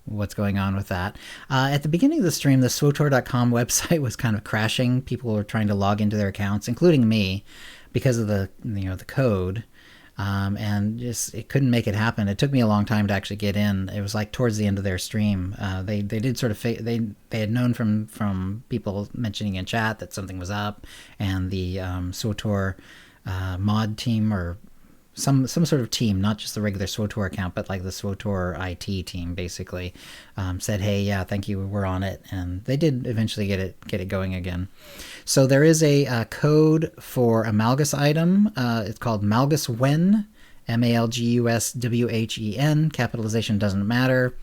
what's going on with that. At the beginning of the stream, the swotor.com website was kind of crashing. People were trying to log into their accounts, including me, because of the, you know, the code. And just it couldn't make it happen. It took me a long time to actually get in. It was like towards the end of their stream. They did sort of they had known from people mentioning in chat that something was up, and the SWTOR mod team, or some sort of team, not just the regular SWTOR account, but like the SWTOR IT team, basically said, "Hey, yeah, thank you, we're on it," and they did eventually get it going again. So there is a code for a Malgus item. It's called Malgus When, MALGUSWHEN. Capitalization doesn't matter.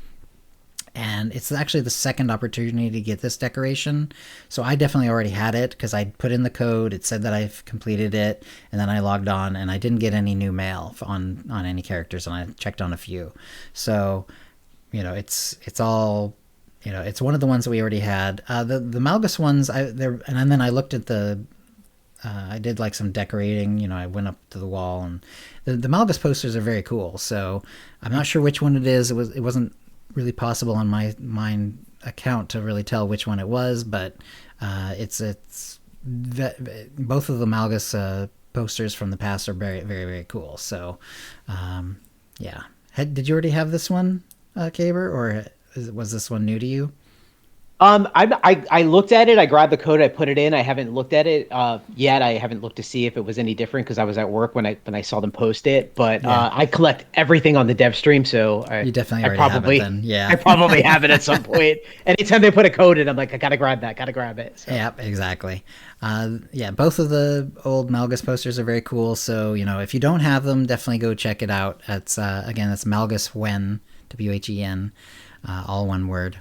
And it's actually the second opportunity to get this decoration. So I definitely already had it because I put in the code. It said that I've completed it, and then I logged on, and I didn't get any new mail on any characters, and I checked on a few. So, you know, it's all, you know, it's one of the ones that we already had. The Malgus ones, and then I looked at the, I did like some decorating. You know, I went up to the wall, and the Malgus posters are very cool. So I'm not sure which one it is. It wasn't really possible on my account to really tell which one it was, but it's both of the Malgus posters from the past are very, very, very cool. So yeah, did you already have this one, Caber, or was this one new to you? I looked at it. I grabbed the code. I put it in. I haven't looked at it yet. I haven't looked to see if it was any different because I was at work when I saw them post it. But yeah. I collect everything on the dev stream, so you definitely already have it then. Yeah, I probably have it at some point. Anytime they put a code in, I'm like, I gotta grab that. Gotta grab it. So. Yeah, exactly. Yeah, both of the old Malgus posters are very cool. So, you know, if you don't have them, definitely go check it out. It's again, it's Malgus When, WHEN, all one word.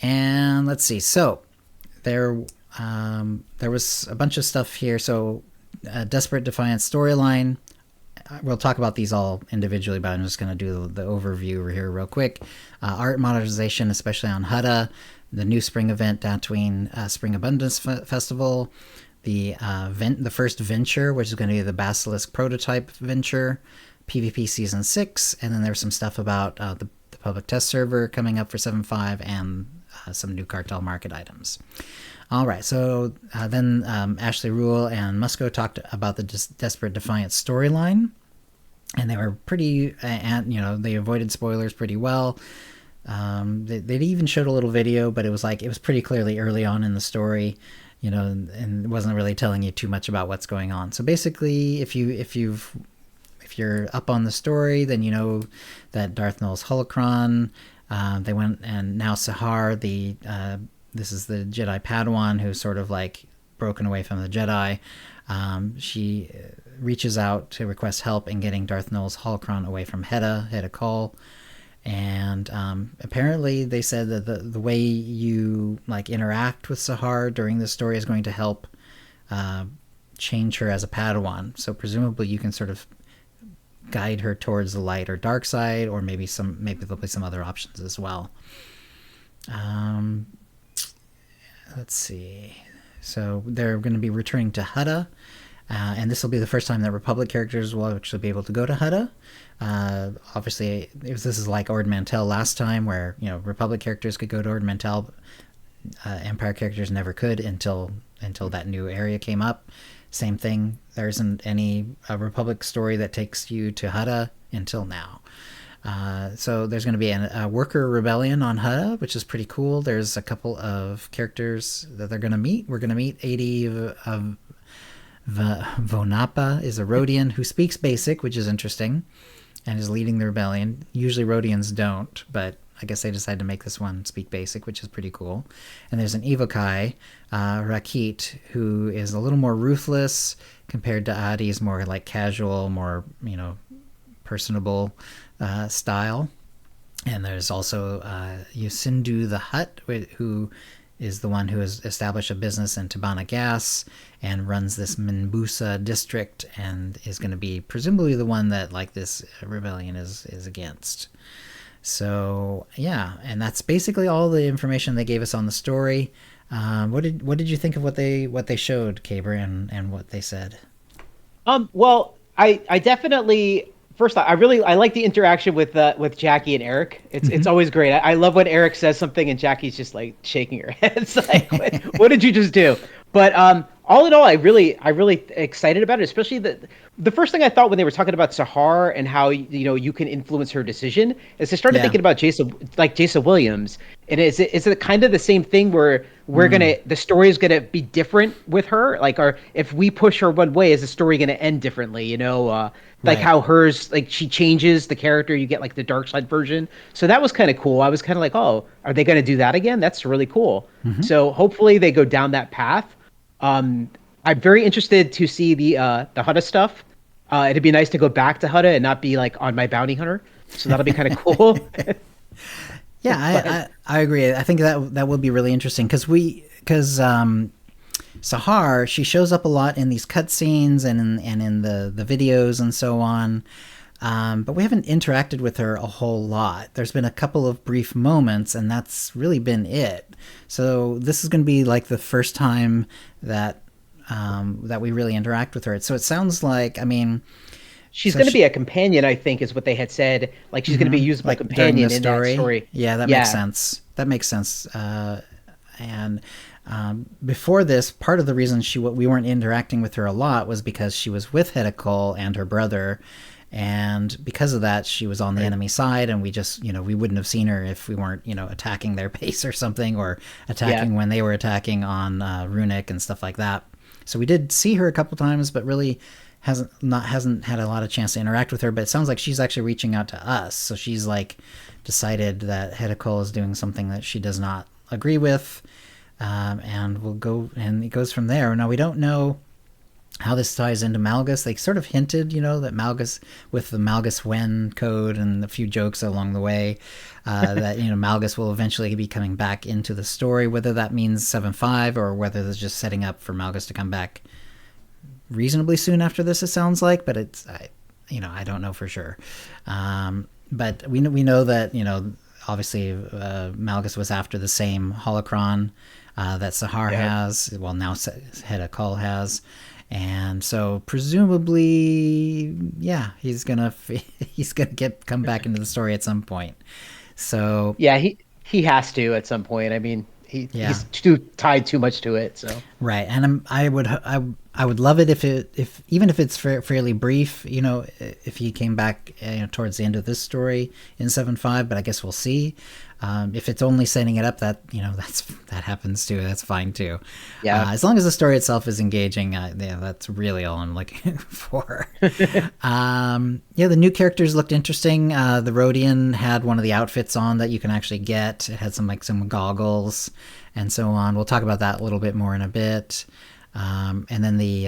And let's see. So there was a bunch of stuff here. So Desperate Defiance storyline. We'll talk about these all individually, but I'm just going to do the overview here real quick. Art modernization, especially on Hutta. The new spring event, Tatooine Spring Abundance Festival. The first venture, which is going to be the Basilisk prototype venture. PvP Season 6. And then there's some stuff about the public test server coming up for 7.5 and some new cartel market items. All right, so then Ashley Rule and Musco talked about the Desperate Defiance storyline, and they were pretty, you know, they avoided spoilers pretty well. They even showed a little video, but it was pretty clearly early on in the story, you know, and it wasn't really telling you too much about what's going on. So basically, if you're up on the story, then you know that Darth Nul's holocron. They went, and now Sahar, this is the Jedi Padawan who's sort of like broken away from the Jedi. She reaches out to request help in getting Darth Nul's holocron away from Hedda Call. And apparently they said that the way you like interact with Sahar during this story is going to help change her as a Padawan. So presumably you can sort of guide her towards the light or dark side, or maybe there'll be some other options as well. Let's see. So they're going to be returning to Hutta, and this will be the first time that Republic characters will actually be able to go to Hutta. Obviously, this is like Ord Mantell last time, where, you know, Republic characters could go to Ord Mantell. Empire characters never could until that new area came up. Same thing. There isn't any Republic story that takes you to Hutta until now. So there's going to be a worker rebellion on Hutta, which is pretty cool. There's a couple of characters that they're going to meet. We're going to meet Vonappa is a Rodian who speaks Basic, which is interesting, and is leading the rebellion. Usually Rodians don't, but I guess they decided to make this one speak Basic, which is pretty cool. And there's an Evokai, Rakit, who is a little more ruthless compared to Adi's more like casual, more, you know, personable style. And there's also Yusindu the Hutt, who is the one who has established a business in Tabana Gas and runs this Minbusa district and is going to be presumably the one that like this rebellion is against. So yeah, and that's basically all the information they gave us on the story. What did you think of what they showed, Caber, and what they said? Well, I definitely first I like the interaction with Jackie and Eric. It's always great. I love when Eric says something and Jackie's just like shaking her head. It's like, what did you just do? But all in all, I really excited about it, especially the first thing I thought when they were talking about Sahar and how you can influence her decision is I started thinking about Jason Williams, and is it kind of the same thing where the story is gonna be different with her, like, or if we push her one way, is the story gonna end differently? Like how hers, like, she changes the character, you get like the dark side version. So that was kind of cool. I was kind of like, oh, are they gonna do that again? That's really cool. So hopefully they go down that path. I'm very interested to see the Hutta stuff. It'd be nice to go back to Hutta and not be like on my bounty hunter. So that'll be kind of cool. Yeah, I agree. I think that will be really interesting because Sahar, she shows up a lot in these cutscenes and in the videos and so on. But we haven't interacted with her a whole lot. There's been a couple of brief moments, and that's really been it. So this is going to be like the first time that we really interact with her. So it sounds like, I mean, she's going to be a companion, I think, is what they had said. Like, she's going to be used by a companion in that story. Yeah, that makes sense. That makes sense. And before this, part of the reason we weren't interacting with her a lot was because she was with Hedekol and her brother. And because of that, she was on the enemy side, and we just, we wouldn't have seen her if we weren't, attacking their base or something, or attacking when they were attacking on Runic and stuff like that. So we did see her a couple times, but really hasn't had a lot of chance to interact with her. But it sounds like she's actually reaching out to us. So she's like decided that Hedekol is doing something that she does not agree with, and we'll go, and it goes from there. Now we don't know how this ties into Malgus. They sort of hinted, that Malgus, with the Malgus Wen code and a few jokes along the way, that, Malgus will eventually be coming back into the story, whether that means 7.5 or whether they're just setting up for Malgus to come back reasonably soon after this, it sounds like, but I don't know for sure. But we know that, obviously Malgus was after the same holocron that Sahar has, well, now Hedekol has. And so presumably, he's gonna come back into the story at some point. So yeah, he has to at some point. I mean, he's tied too much to it. So right, and I would love it if even if it's fairly brief, if he came back towards the end of this story in 7.5. But I guess we'll see. If it's only setting it up, that that happens too. That's fine too. Yeah, as long as the story itself is engaging, that's really all I'm looking for. The new characters looked interesting. The Rhodian had one of the outfits on that you can actually get. It had some goggles and so on. We'll talk about that a little bit more in a bit. And then the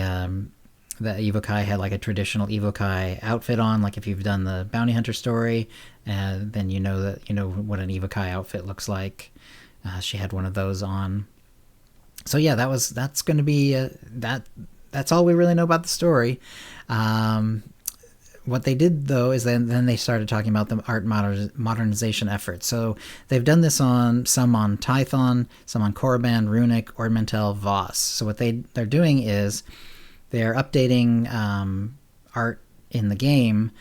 Evokai had like a traditional Evokai outfit on. Like if you've done the Bounty Hunter story, then you know what an Evokai outfit looks like. She had one of those on. So yeah, that's going to be that's all we really know about the story. What they did though is then they started talking about the art modernization efforts. So they've done this some on Tython, some on Korriban, Runic, Ord-Mantell, Voss. So what they're doing is they're updating art in the game,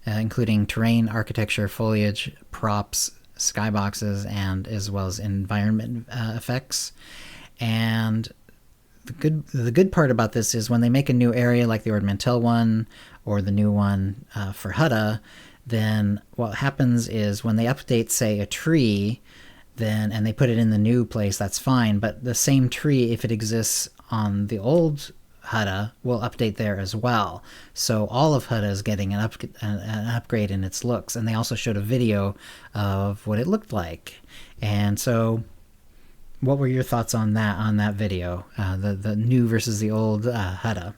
including terrain, architecture, foliage, props, skyboxes, and as well as environment effects. And the good part about this is when they make a new area like the Ord-Mantell one or the new one for Hutta, then what happens is when they update, say, a tree, and they put it in the new place, that's fine. But the same tree, if it exists on the old Hutta, will update there as well. So all of Hutta is getting an upgrade in its looks. And they also showed a video of what it looked like. And so what were your thoughts on that video, the new versus the old Hutta?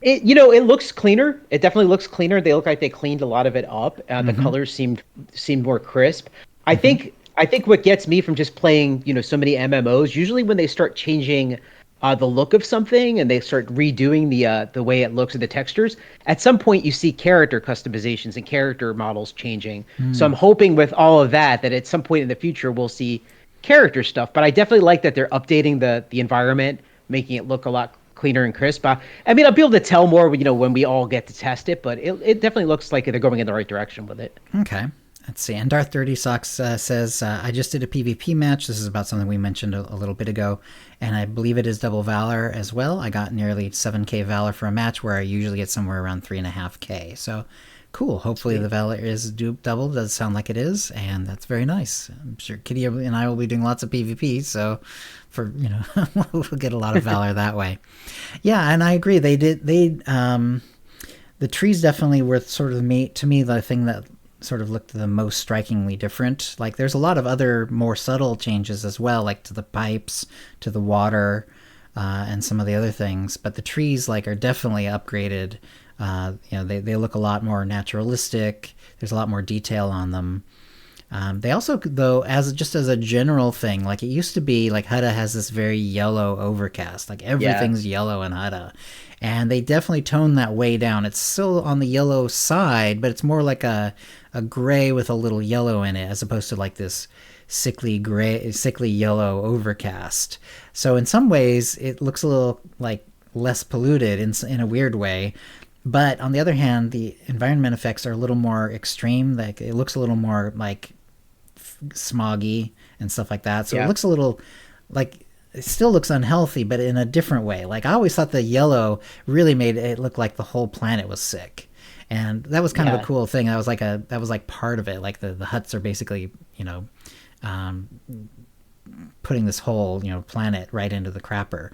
It looks cleaner. It definitely looks cleaner. They look like they cleaned a lot of it up. The colors seemed more crisp. I think what gets me from just playing, so many MMOs, usually when they start changing the look of something and they start redoing the way it looks and the textures, at some point you see character customizations and character models changing. So I'm hoping with all of that at some point in the future we'll see character stuff. But I definitely like that they're updating the environment, making it look a lot cleaner and crisp. I mean, I'll be able to tell more, when we all get to test it, but it definitely looks like they're going in the right direction with it. Okay. Let's see. And Darth Dirty Socks says, I just did a PvP match. This is about something we mentioned a little bit ago. And I believe it is double Valor as well. I got nearly 7k Valor for a match where I usually get somewhere around 3.5k. So cool. Hopefully the Valor is double. Does sound like it is. And that's very nice. I'm sure Kitty and I will be doing lots of PvP. So we'll get a lot of Valor that way. Yeah. And I agree. The trees definitely were sort of to me, the thing that sort of looked the most strikingly different. Like there's a lot of other more subtle changes as well, like to the pipes, to the water, and some of the other things. But the trees are definitely upgraded. They look a lot more naturalistic. There's a lot more detail on them. They also, though, as a general thing, it used to be Hutta has this very yellow overcast, everything's yellow in Hutta. And they definitely toned that way down. It's still on the yellow side, but it's more like a gray with a little yellow in it, as opposed to this sickly yellow overcast. So in some ways, it looks a little less polluted in a weird way. But on the other hand, the environment effects are a little more extreme. It looks a little more smoggy and stuff like that. So it looks a little it still looks unhealthy, but in a different way. I always thought the yellow really made it look like the whole planet was sick. And that was kind of a cool thing. That was part of it. The huts are basically, putting this whole, planet right into the crapper.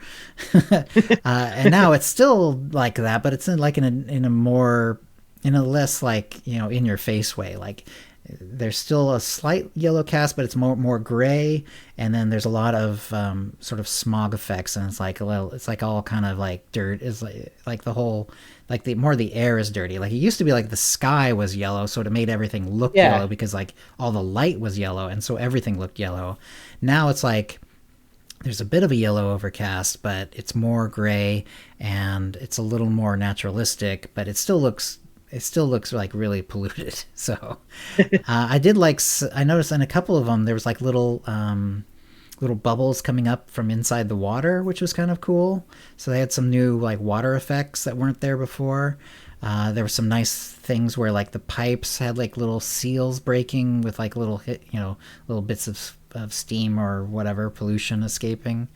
And now it's still like that, but it's in a less in your face way. There's still a slight yellow cast, but it's more gray, and then there's a lot of sort of smog effects, and it's all kind of dirt. Is the whole the air is dirty. It used to be the sky was yellow, so it made everything look yellow because all the light was yellow, and so everything looked yellow. Now it's there's a bit of a yellow overcast, but it's more gray and it's a little more naturalistic, but it still looks really polluted. So I noticed in a couple of them there was little bubbles coming up from inside the water, which was kind of cool. So they had some new water effects that weren't there before. There were some nice things where the pipes had little seals breaking with little bits of steam or whatever pollution escaping.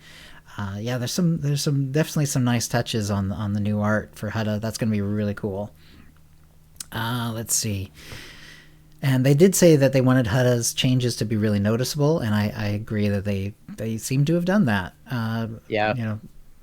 There's definitely some nice touches on the new art for Hutta. That's going to be really cool. Let's see. And they did say that they wanted Hutta's changes to be really noticeable, and I agree that they seem to have done that.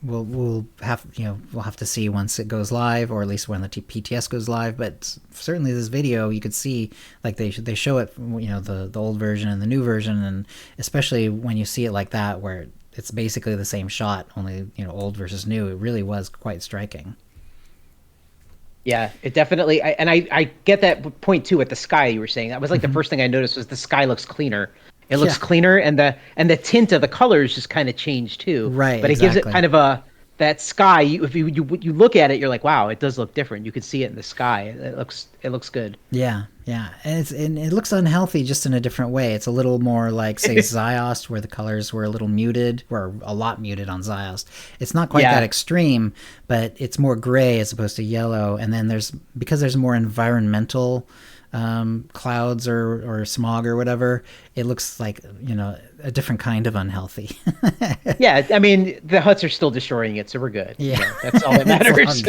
We'll have to see once it goes live, or at least when the PTS goes live. But certainly this video, you could see they show it, the old version and the new version, and especially when you see it like that, where it's basically the same shot, only old versus new. It really was quite striking. Yeah, it definitely, I get that point too with the sky you were saying. That was the first thing I noticed was the sky looks cleaner. It looks cleaner, and the tint of the colors just kind of changed too. Right, but it gives it kind of that sky. If you look at it, you're like, wow, it does look different. You can see it in the sky. It looks good. Yeah, and it looks unhealthy just in a different way. It's a little more say Ziost, where the colors were a little muted, or a lot muted on Ziost. It's not quite that extreme, but it's more gray as opposed to yellow. And then because there's more environmental clouds or smog or whatever, it looks like a different kind of unhealthy. Yeah, I mean the huts are still destroying it, so we're good. Yeah, that's all that matters.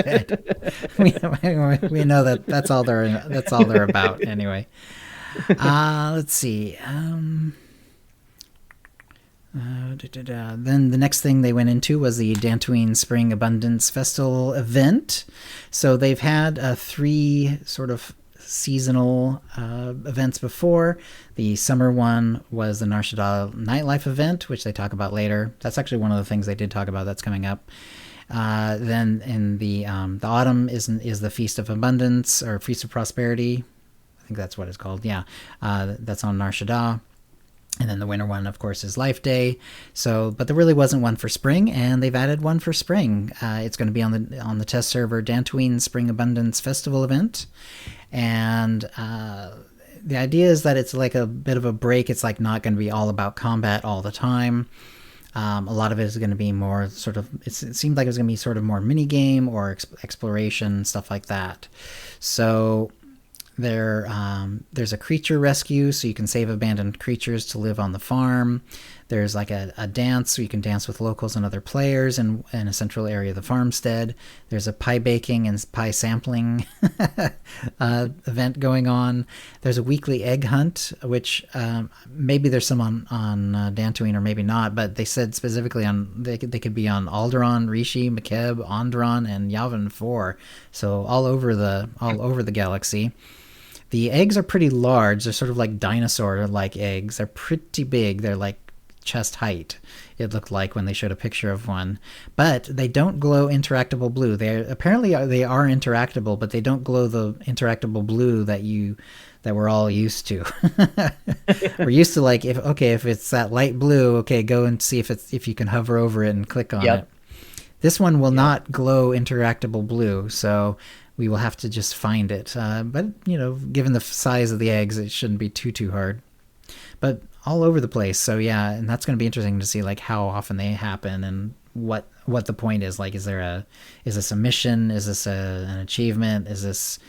we know that's all they're about anyway. Let's see. Then the next thing they went into was the Dantooine Spring Abundance Festival event. So they've had 3 sort of seasonal events before. The summer one was the Nar Shaddaa nightlife event, which they talk about later. That's actually one of the things they did talk about that's coming up. Then in the autumn is the Feast of Abundance, or Feast of Prosperity. I think that's what it's called. Yeah, that's on Nar Shaddaa. And then the winter one, of course, is Life Day. So, but there really wasn't one for spring, and they've added one for spring. It's going to be on the test server Dantooine Spring Abundance Festival event, and the idea is that it's like a bit of a break. It's like not going to be all about combat all the time. A lot of it is going to be more sort of. It seemed like it was going to be sort of more mini game or exploration, stuff like that. So there's a creature rescue, so you can save abandoned creatures to live on the farm. There's like a dance, so you can dance with locals and other players in a central area of the farmstead. There's a pie baking and pie sampling event going on. There's a weekly egg hunt, which maybe there's some on Dantooine or maybe not, but they said specifically they could be on Alderaan, Rishi, Makeb, Onderon, and Yavin 4, so all over the galaxy. The eggs are pretty large. They're sort of like dinosaur-like eggs. They're pretty big. They're like chest height, it looked like when they showed a picture of one. But they don't glow interactable blue. They are interactable, but they don't glow the interactable blue that we're all used to. We're used to like if it's that light blue, okay, go and see if you can hover over it and click on it. This one will not glow interactable blue, so we will have to just find it. But given the size of the eggs, it shouldn't be too hard. But all over the place. So yeah, and that's going to be interesting to see like how often they happen and what the point is. Like, is this a mission? Is this an achievement? Is this,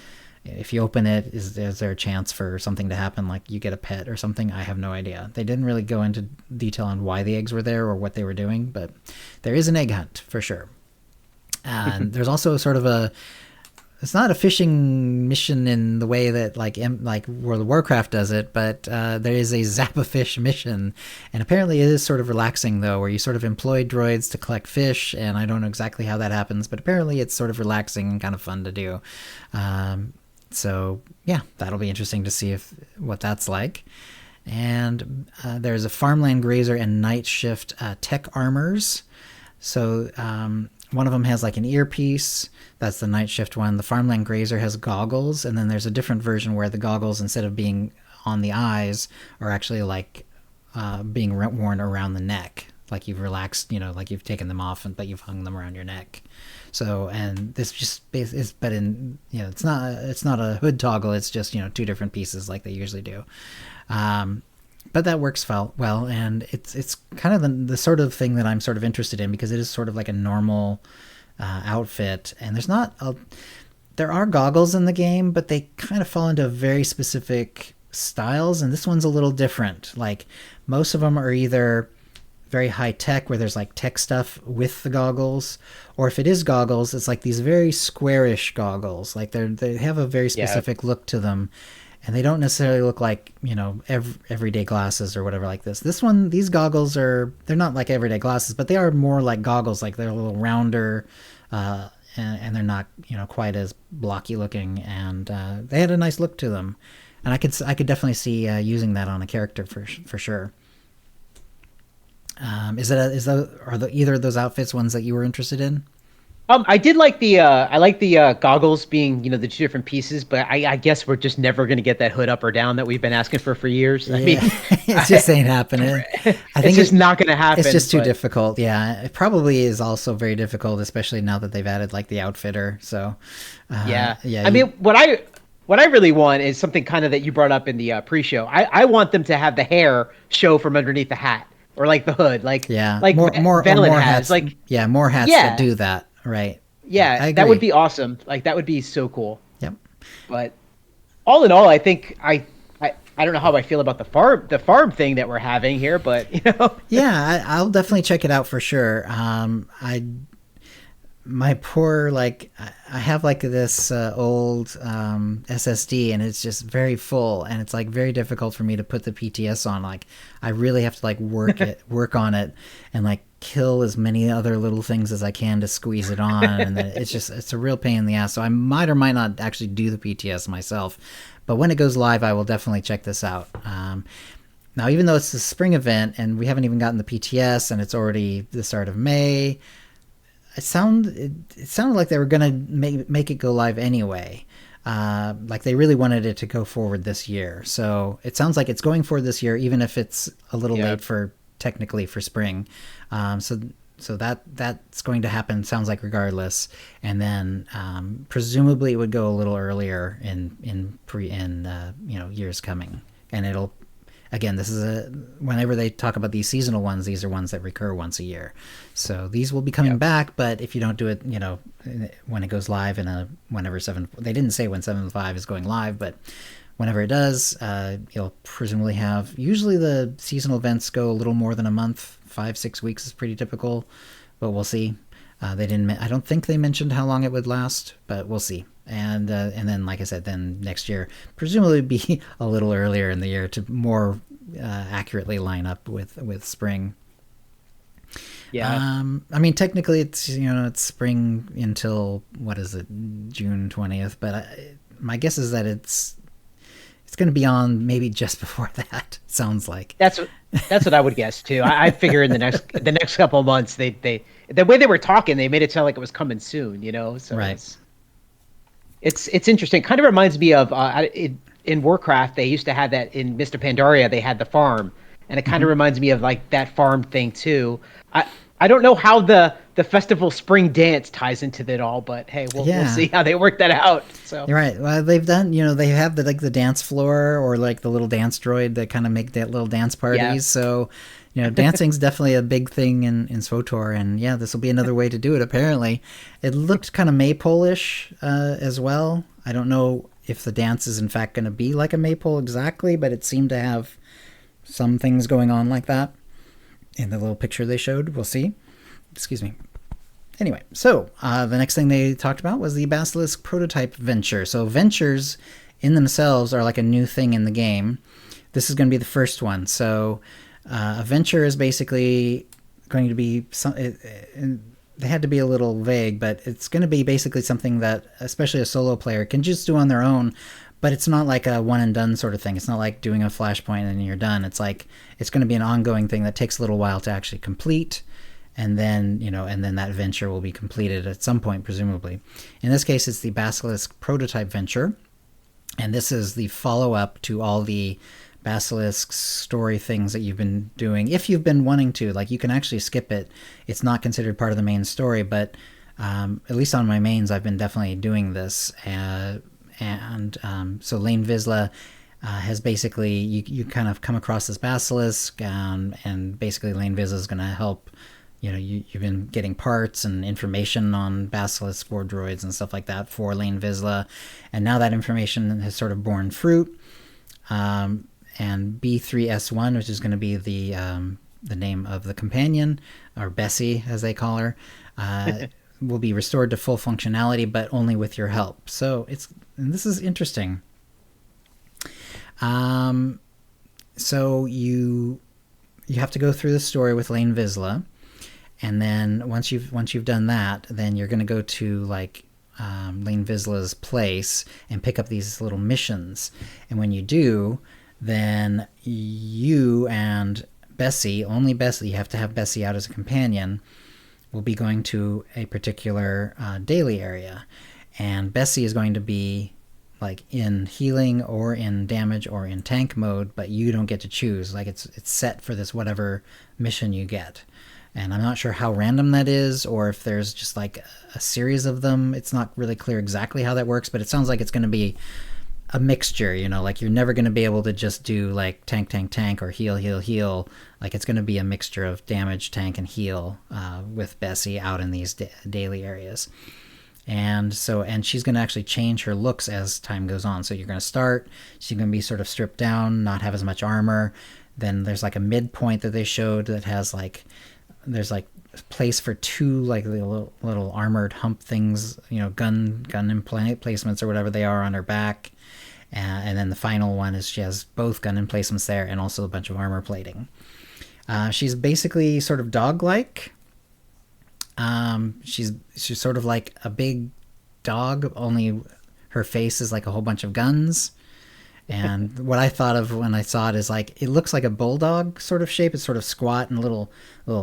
if you open it, is there a chance for something to happen? Like you get a pet or something? I have no idea. They didn't really go into detail on why the eggs were there or what they were doing, but there is an egg hunt for sure. And there's also sort of it's not a fishing mission in the way that like World of Warcraft does it, but there is a Zap-A-Fish mission, and apparently it is sort of relaxing though, where you sort of employ droids to collect fish, and I don't know exactly how that happens, but apparently it's sort of relaxing and kind of fun to do. So yeah, that'll be interesting to see what that's like. And there's a Farmland Grazer and Night Shift tech armors. So one of them has like an earpiece. That's the Night Shift one. The Farmland Grazer has goggles, and then there's a different version where the goggles, instead of being on the eyes, are actually like being worn around the neck. Like you've relaxed, like you've taken them off, but you've hung them around your neck. So, and this just is, but in, it's not a hood toggle. It's just, two different pieces like they usually do. But that works well, and it's kind of the sort of thing that I'm sort of interested in, because it is sort of like a normal outfit, and there are goggles in the game, but they kind of fall into very specific styles, and this one's a little different. Like most of them are either very high tech, where there's like tech stuff with the goggles, or if it is goggles, it's like these very squarish goggles. Like they have a very specific look to them. And they don't necessarily look like, everyday glasses or whatever like this. These goggles they're not like everyday glasses, but they are more like goggles. Like they're a little rounder, and they're not, quite as blocky looking. And they had a nice look to them. And I could definitely see using that on a character for sure. Are either of those outfits ones that you were interested in? I did like the goggles being, the two different pieces, but I guess we're just never going to get that hood up or down that we've been asking for years. I mean, it just ain't happening. I think it's just not going to happen. It's just too difficult. Yeah, it probably is also very difficult, especially now that they've added like the outfitter. So, yeah. I mean, what I really want is something kind of that you brought up in the pre-show. I want them to have the hair show from underneath the hat or like the hood, like more hats, like more hats that do that. Right. Yeah, that would be awesome. Like that would be so cool. Yep. But all in all, I think I don't know how I feel about the farm thing that we're having here, but Yeah, I'll definitely check it out for sure. My poor, like, I have like this old SSD, and it's just very full, and it's like very difficult for me to put the PTS on. Like, I really have to like work on it, and like kill as many other little things as I can to squeeze it on, and then it's a real pain in the ass. So I might or might not actually do the PTS myself, but when it goes live, I will definitely check this out. Now, even though it's the spring event and we haven't even gotten the PTS, and it's already the start of May. It sounded like they were gonna make it go live anyway. like they really wanted it to go forward this year. So it sounds like it's going forward this year, even if it's a little late for technically for spring. So that's going to happen. Sounds like regardless, and then presumably it would go a little earlier in years coming, and it'll. Again, this is whenever they talk about these seasonal ones, these are ones that recur once a year. So these will be coming back, but if you don't do it, when it goes live they didn't say when 7.5 is going live, but whenever it does, you'll presumably have, usually the seasonal events go a little more than a month, 5-6 weeks is pretty typical, but we'll see. I don't think they mentioned how long it would last, but we'll see. And then, like I said, then next year presumably be a little earlier in the year to more accurately line up with spring. Yeah. I mean, technically it's it's spring until June 20th, but my guess is that it's going to be on maybe just before that. Sounds like that's what I would guess too. I figure in the next couple of months the way they were talking, they made it sound like it was coming soon. So right. It's interesting. It kind of reminds me of in Warcraft, they used to have that in Mr. Pandaria. They had the farm, and it kind of reminds me of like that farm thing too. I don't know how the festival spring dance ties into that all, but hey, we'll see how they work that out. So you're right. Well, they've done, they have the dance floor or like the little dance droid that kind of make that little dance parties. Yeah. So, dancing's definitely a big thing in SWTOR, and yeah, this will be another way to do it. Apparently, it looked kind of Maypole-ish as well. I don't know if the dance is in fact going to be like a Maypole exactly, but it seemed to have some things going on like that in the little picture they showed. We'll see. Excuse me. Anyway, so the next thing they talked about was the Basilisk prototype venture. So ventures in themselves are like a new thing in the game. This is going to be the first one. So a venture is basically going to be they had to be a little vague, but it's going to be basically something that especially a solo player can just do on their own. But it's not like a one and done sort of thing. It's not like doing a flashpoint and you're done. It's like it's going to be an ongoing thing that takes a little while to actually complete. And then, and then that venture will be completed at some point, presumably. In this case, it's the Basilisk prototype venture. And this is the follow-up to all the Basilisk story things that you've been doing. If you've been wanting to, like, you can actually skip it. It's not considered part of the main story, but at least on my mains, I've been definitely doing this. So Lane Vizsla has basically, you kind of come across this Basilisk, and basically Lane Vizsla is going to help. You've been getting parts and information on Basilisk war droids and stuff like that for Lane Vizsla, and now that information has sort of borne fruit. And B3S1, which is going to be the name of the companion, or Bessie as they call her, will be restored to full functionality, but only with your help. So this is interesting. So you have to go through the story with Lane Vizsla. And then once you've done that, then you're going to go to Lane Vizsla's place and pick up these little missions. And when you do, then you and Bessie, only Bessie, you have to have Bessie out as a companion, will be going to a particular daily area. And Bessie is going to be like in healing or in damage or in tank mode, but you don't get to choose. Like it's set for this whatever mission you get. And I'm not sure how random that is, or if there's just like a series of them. It's not really clear exactly how that works, but it sounds like it's going to be a mixture, like you're never going to be able to just do like tank, or heal. Like it's going to be a mixture of damage, tank, and heal with Bessie out in these daily areas. And she's going to actually change her looks as time goes on. So you're going to start, she's going to be sort of stripped down, not have as much armor. Then there's like a midpoint that they showed that has there's like a place for two like little armored hump things, gun emplacements or whatever they are on her back. And then the final one is she has both gun emplacements there and also a bunch of armor plating. She's basically sort of dog-like. She's sort of like a big dog, only her face is like a whole bunch of guns. And what I thought of when I saw it is like, it looks like a bulldog sort of shape. It's sort of squat and a little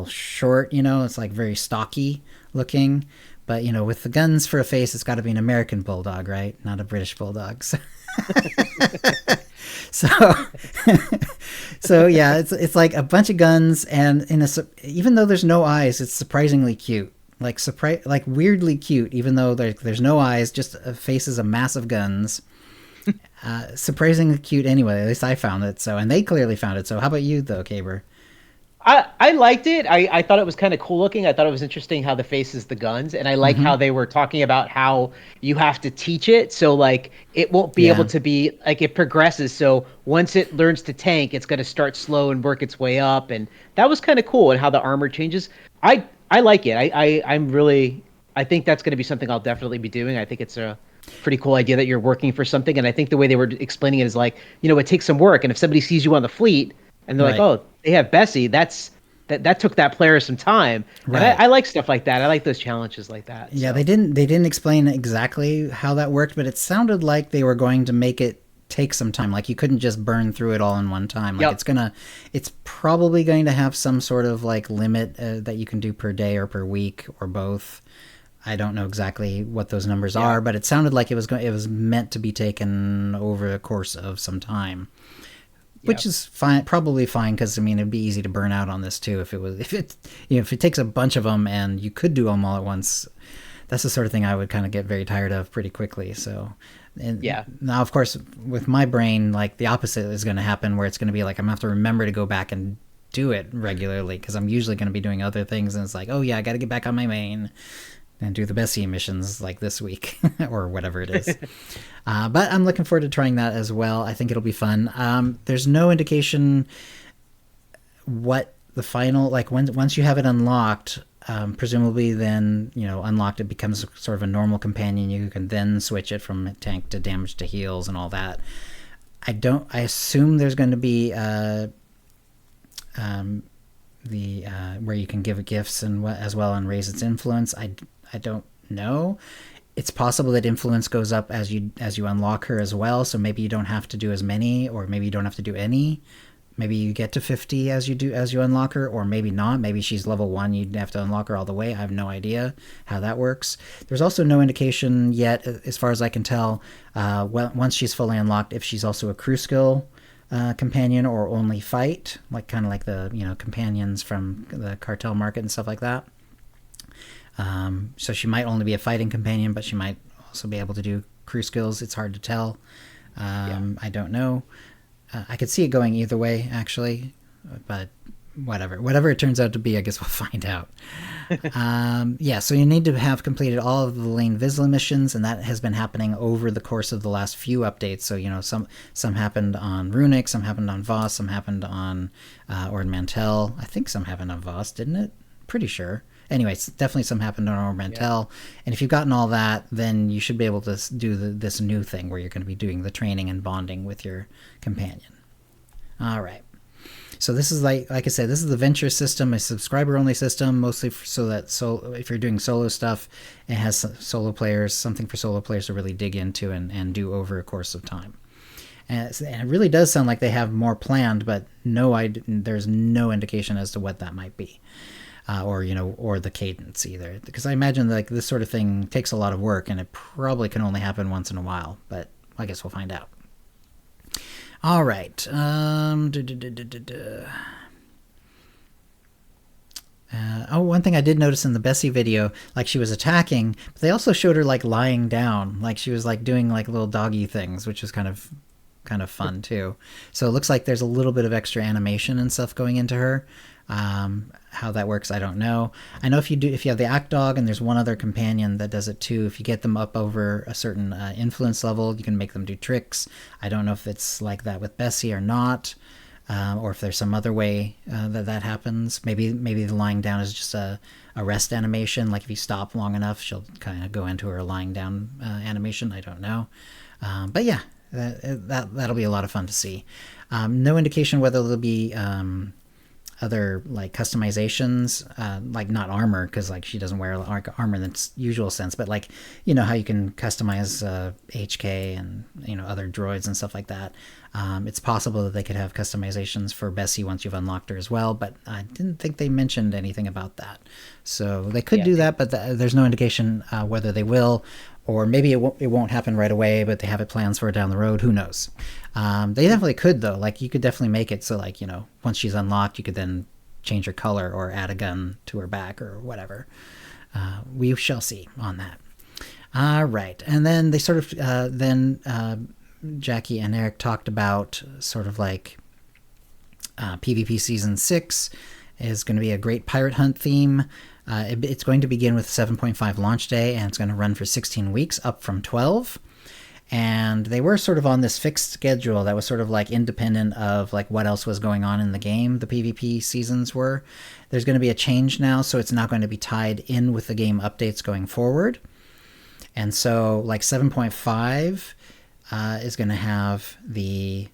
short, it's like very stocky looking, But with the guns for a face, it's got to be an American bulldog, right? Not a British bulldog. So, so, so yeah, it's like a bunch of guns, and even though there's no eyes, it's surprisingly cute. Like weirdly cute, even though there's no eyes, just faces of massive guns. Surprisingly cute anyway. At least I found it. So, and they clearly found it. So, how about you though, Caber? I liked it. I thought it was kind of cool looking. I thought it was interesting how the faces the guns, and I like Mm-hmm. how they were talking about how you have to teach it. So like it won't be able Yeah. to be like it progresses. So once it learns to tank, it's going to start slow and work its way up, and that was kind of cool. And how the armor changes. I like it. I'm really I think that's going to be something I'll definitely be doing. I think it's a pretty cool idea that you're working for something, and I think the way they were explaining it is like it takes some work, and if somebody sees you on the fleet and they're like, Right. "Oh, they have Bessie," that took that player some time, and Right. I like stuff like that. I like those challenges like that. Yeah, So they didn't explain exactly how that worked, but it sounded like they were going to make it take some time. Like you couldn't just burn through it all in one time. Like yep, it's probably going to have some sort of like limit that you can do per day or per week or both. I don't know exactly what those numbers yeah, are, but it sounded like it was meant to be taken over the course of some time, which yep, is fine, probably fine, because I mean it'd be easy to burn out on this too if it takes a bunch of them and you could do them all at once. That's the sort of thing I would kind of get very tired of pretty quickly. So, and yeah, now of course with my brain, like the opposite is going to happen, where it's going to be like I'm gonna have to remember to go back and do it regularly because I'm usually going to be doing other things, and it's like, oh yeah, I got to get back on my main and do the Bessie missions like this week or whatever it is. But I'm looking forward to trying that as well. I think it'll be fun. There's no indication what the final, like once you have it unlocked, presumably then unlocked, it becomes sort of a normal companion. You can then switch it from tank to damage to heals and all that. I assume there's going to be the where you can give it gifts and what as well and raise its influence. I don't know. It's possible that influence goes up as you unlock her as well. So maybe you don't have to do as many, or maybe you don't have to do any. Maybe you get to 50 as you unlock her, or maybe not. Maybe she's level 1, you'd have to unlock her all the way. I have no idea how that works. There's also no indication yet, as far as I can tell, once she's fully unlocked, if she's also a crew skill companion or only fight, like kind of like the companions from the cartel market and stuff like that. So she might only be a fighting companion, but she might also be able to do crew skills. It's hard to tell. yeah, I don't know. I could see it going either way, actually, but whatever it turns out to be, I guess we'll find out. Yeah, so you need to have completed all of the Lane Vizsla missions, and that has been happening over the course of the last few updates. So some happened on Runic, some happened on Voss, some happened on Ord Mantell. I think some happened on Voss, didn't it? Pretty sure. Anyways, definitely some happened on Ord Mantell. Yeah. And if you've gotten all that, then you should be able to do this new thing where you're going to be doing the training and bonding with your companion. All right. So this is like I said, this is the Venture system, a subscriber-only system, mostly so that if you're doing solo stuff, it has something for solo players to really dig into and do over a course of time. And it really does sound like they have more planned, but there's no indication as to what that might be. Or the cadence either, because I imagine like this sort of thing takes a lot of work, and it probably can only happen once in a while. But I guess we'll find out. All right. One thing I did notice in the Bessie video, like she was attacking, but they also showed her like lying down, like she was like doing like little doggy things, which was kind of fun too. So it looks like there's a little bit of extra animation and stuff going into her. How that works, I don't know. I know if you have the Act Dog, and there's one other companion that does it too. If you get them up over a certain influence level, you can make them do tricks. I don't know if it's like that with Bessie or not, or if there's some other way that happens. Maybe the lying down is just a rest animation. Like if you stop long enough, she'll kind of go into her lying down animation. I don't know, but yeah, that'll be a lot of fun to see. No indication whether there'll be other like customizations, like not armor because like she doesn't wear armor in the usual sense, but like how you can customize HK and other droids and stuff like that. It's possible that they could have customizations for Bessie once you've unlocked her as well, but I didn't think they mentioned anything about that. So they could do that, but there's no indication whether they will, or maybe it won't happen right away, but they have it plans for it down the road. Who knows? They definitely could, though. Like, you could definitely make it so, like, once she's unlocked, you could then change her color or add a gun to her back or whatever. We shall see on that. All right. And then they sort of, Jackie and Eric talked about sort of like PvP Season 6 is going to be a great pirate hunt theme. It's going to begin with 7.5 launch day, and it's going to run for 16 weeks, up from 12. And they were sort of on this fixed schedule that was sort of like independent of like what else was going on in the game. The PvP seasons were. There's going to be a change now, so it's not going to be tied in with the game updates going forward. And so like 7.5 is going to have the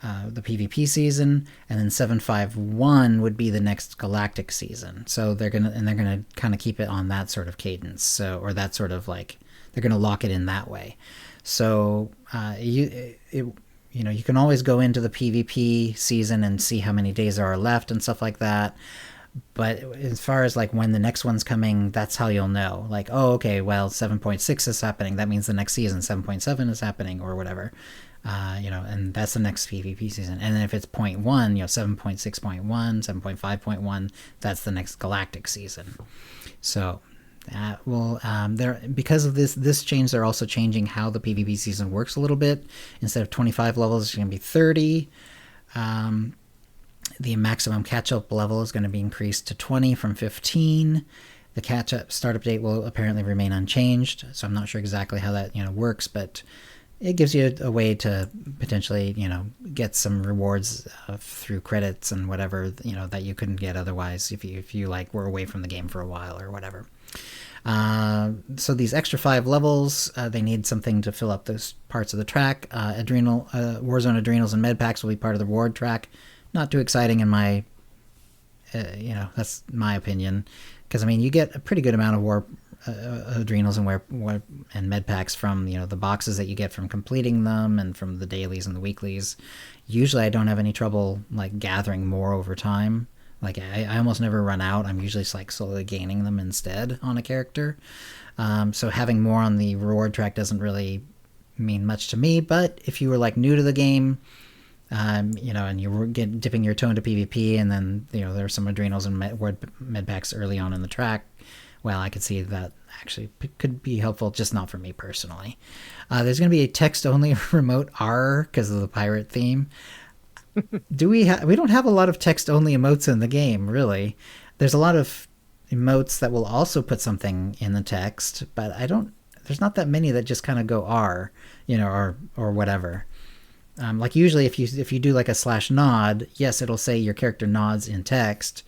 PvP season, and then 751 would be the next galactic season. So they're gonna kind of keep it on that sort of cadence. So, or that sort of like, they're gonna lock it in that way. So you can always go into the PvP season and see how many days there are left and stuff like that. But as far as like when the next one's coming, that's how you'll know. Like, oh, okay, well, 7.6 is happening. That means the next season, 7.7 is happening, or whatever. And that's the next PvP season. And then if it's 0.1, 7.6.1, 7.5.1, that's the next galactic season. So that will, because of this change, they're also changing how the PvP season works a little bit. Instead of 25 levels, it's going to be 30. The maximum catch-up level is going to be increased to 20 from 15. The catch-up startup date will apparently remain unchanged, so I'm not sure exactly how that works, but it gives you a way to potentially get some rewards through credits and whatever that you couldn't get otherwise if you like were away from the game for a while or whatever. So these extra 5 levels, they need something to fill up those parts of the track. Warzone Adrenals and Medpacks will be part of the reward track. Not too exciting in my, that's my opinion, because I mean you get a pretty good amount of Adrenals and med packs from the boxes that you get from completing them and from the dailies and the weeklies. Usually I don't have any trouble like gathering more over time. Like I almost never run out. I'm usually like slowly gaining them instead on a character. So having more on the reward track doesn't really mean much to me. But if you were like new to the game, and you were dipping your toe into PvP, and then there are some Adrenals and med packs early on in the track, well, I could see that actually could be helpful, just not for me personally. There's going to be a text-only remote R because of the pirate theme. We don't have a lot of text-only emotes in the game, really. There's a lot of emotes that will also put something in the text, but there's not that many that just kind of go R, or whatever. Like usually if you do like a /nod, yes, it'll say your character nods in text,